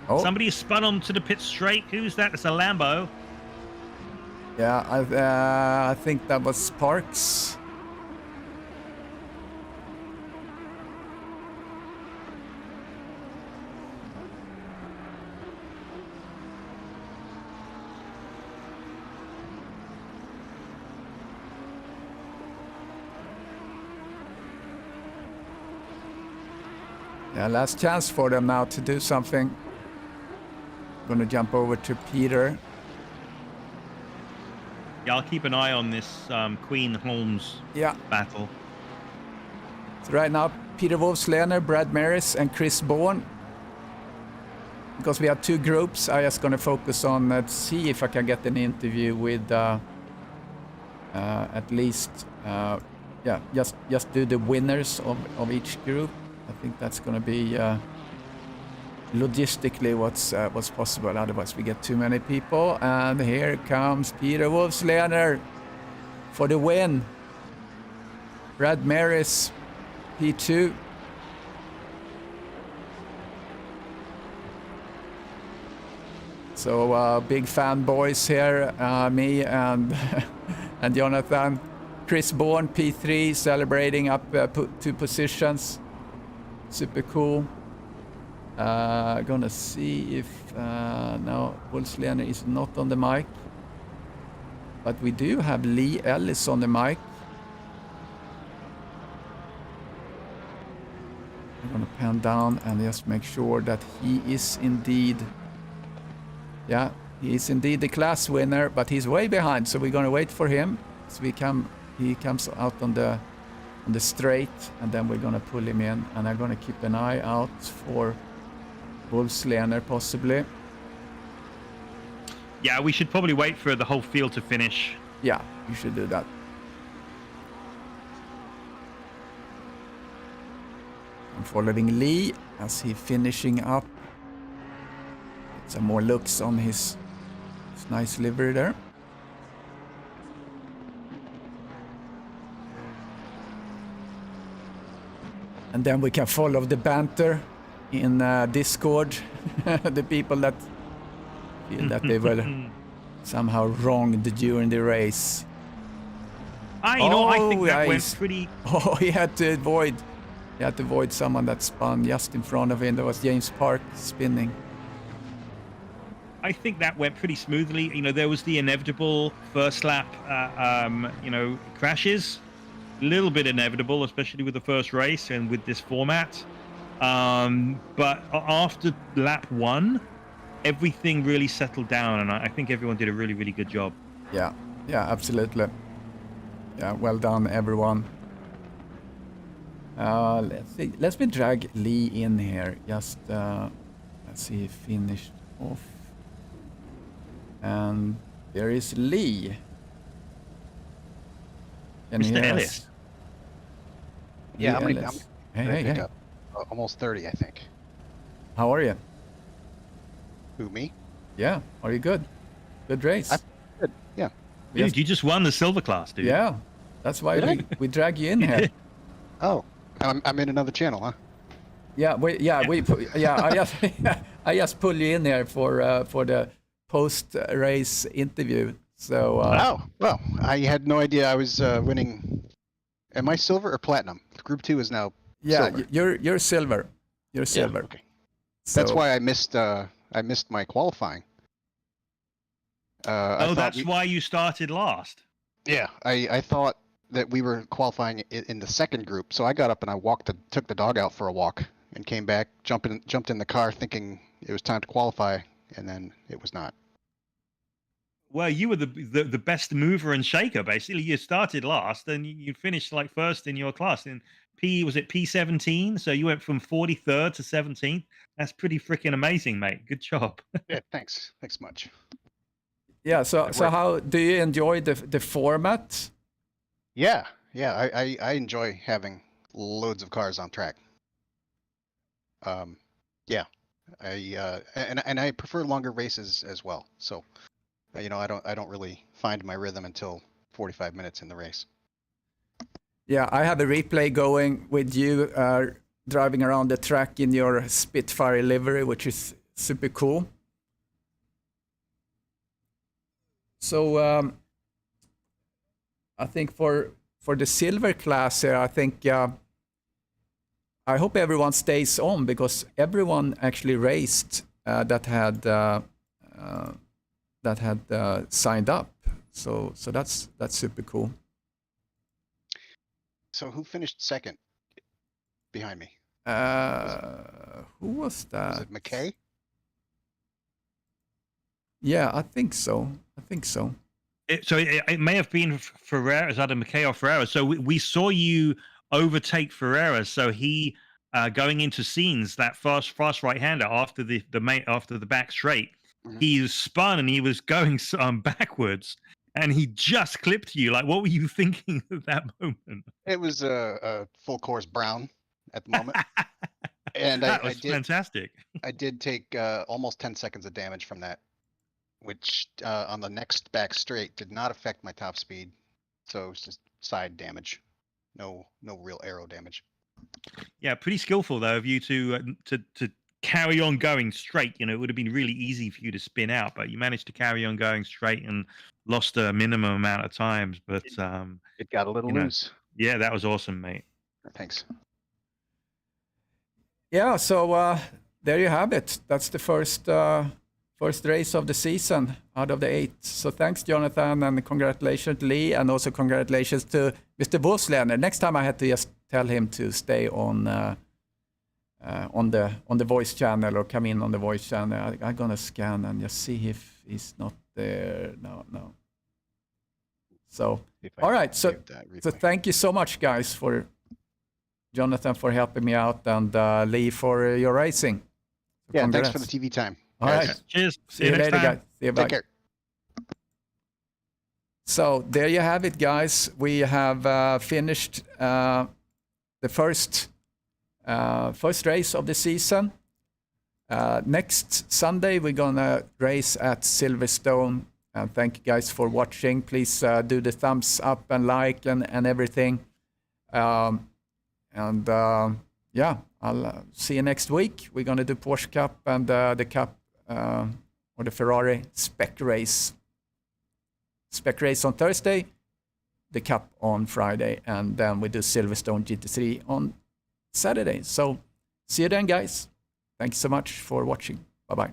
Oh. Somebody has spun onto the pit straight. Who's that? It's a Lambo. Yeah, I think that was Sparks. Yeah, last chance for them now to do something. Gonna jump over to Peter. Yeah, I'll keep an eye on this Queen Holmes Yeah. battle. So right now, Peter Wolfslener, Brad Maris, and Chris Bourne. Because we have 2 groups, I just gonna focus on see if I can get an interview with at least just do the winners of each group. I think that's gonna be logistically what's possible. Otherwise, we get too many people. And here comes Peter Wolfslener for the win. Brad Maris, P2. So big fanboys here, me and and Jonathan. Chris Bourne, P3, celebrating up 2 positions. Super cool. Gonna see if now Wolfslener is not on the mic, but we do have Lee Ellis on the mic. I'm gonna pan down and just make sure that he is indeed, yeah, he is indeed the class winner, but he's way behind, so we're gonna wait for him. So he comes out on the straight, and then we're gonna pull him in, and I'm gonna keep an eye out for Wolfslener possibly. Yeah, we should probably wait for the whole field to finish. Yeah, you should do that. I'm following Lee as he finishing up. Get some more looks on his nice livery there. And then we can follow the banter in Discord. The people that feel that they were somehow wronged during the race. I think that went pretty... Oh, he had to avoid someone that spun just in front of him. That was James Park spinning. I think that went pretty smoothly. You know, there was the inevitable first lap, crashes. A little bit inevitable, especially with the first race and with this format. But after lap 1, everything really settled down, and I think everyone did a really, really good job. Yeah, absolutely. Yeah, well done, everyone. Let's see. Let me drag Lee in here. Just let's see, he finished off. And there is Lee. And Mr. Ellis. Yeah, how many? Hey. Almost 30, I think. How are you? Who, me? Yeah, are you good? Good race. Good. Yeah. Dude, you just won the silver class, dude. Yeah, that's why we drag you in here. Oh, I'm in another channel, huh? Yeah, I just pull you in here for the post-race interview. So. Oh, well, I had no idea I was winning. Am I silver or platinum? Group 2 is now. Yeah, silver. you're silver. You're silver. Yeah, okay. So, that's why I missed my qualifying. That's why you started last. Yeah, I thought that we were qualifying in the second group, so I got up and I took the dog out for a walk, and came back, jumped in the car, thinking it was time to qualify, and then it was not. Well, you were the best mover and shaker, basically. You started last, and you finished like first in your class. In P17? So you went from 43rd to 17th. That's pretty freaking amazing, mate. Good job. Yeah, thanks much. Yeah, so how do you enjoy the format? Yeah, I enjoy having loads of cars on track. Yeah, and I prefer longer races as well. So, I don't really find my rhythm until 45 minutes in the race. Yeah, I have a replay going with you driving around the track in your Spitfire livery, which is super cool. So I think for the silver class here, I think I hope everyone stays on, because everyone actually raced that had signed up. So that's super cool. So who finished second behind me? Who was that? Was it McKay? Yeah, I think so. It may have been Ferreira, either Mikel or Ferreira. So we saw you overtake Ferreira. So he going into scenes, that fast right-hander after after the back straight, he spun and he was going backwards, and he just clipped you. Like, what were you thinking at that moment? It was a full course brown at the moment. And that was fantastic. I did take almost 10 seconds of damage from that, which on the next back straight did not affect my top speed. So it was just side damage. No real aero damage. Yeah, pretty skillful though of you to carry on going straight. You know, it would have been really easy for you to spin out, but you managed to carry on going straight and lost a minimum amount of times. But it got a little loose. Yeah, that was awesome, mate. Thanks. Yeah, so there you have it. That's the first race of the season out of the 8. So thanks, Jonathan, and congratulations to Lee, and also congratulations to Mr. Boslender. Next time I had to just tell him to stay on the voice channel or come in on the voice channel. I'm gonna scan and just see if he's not there. No. So all right, so thank you so much, guys, for Jonathan for helping me out, and Lee for your racing. So yeah, congrats. thanks for the TV time. All right. Cheers. See you later, guys. See you. Bye. Take care. So there you have it, guys. We have finished the first race of the season. Next Sunday, we're gonna race at Silverstone. Thank you guys for watching. Please do the thumbs up and like and everything. Yeah, I'll see you next week. We're gonna do Porsche Cup and the Cup or the Ferrari spec race. Spec race on Thursday, the Cup on Friday, and then we do Silverstone GT3 on Saturday. So see you then, guys. Thanks so much for watching. Bye-bye.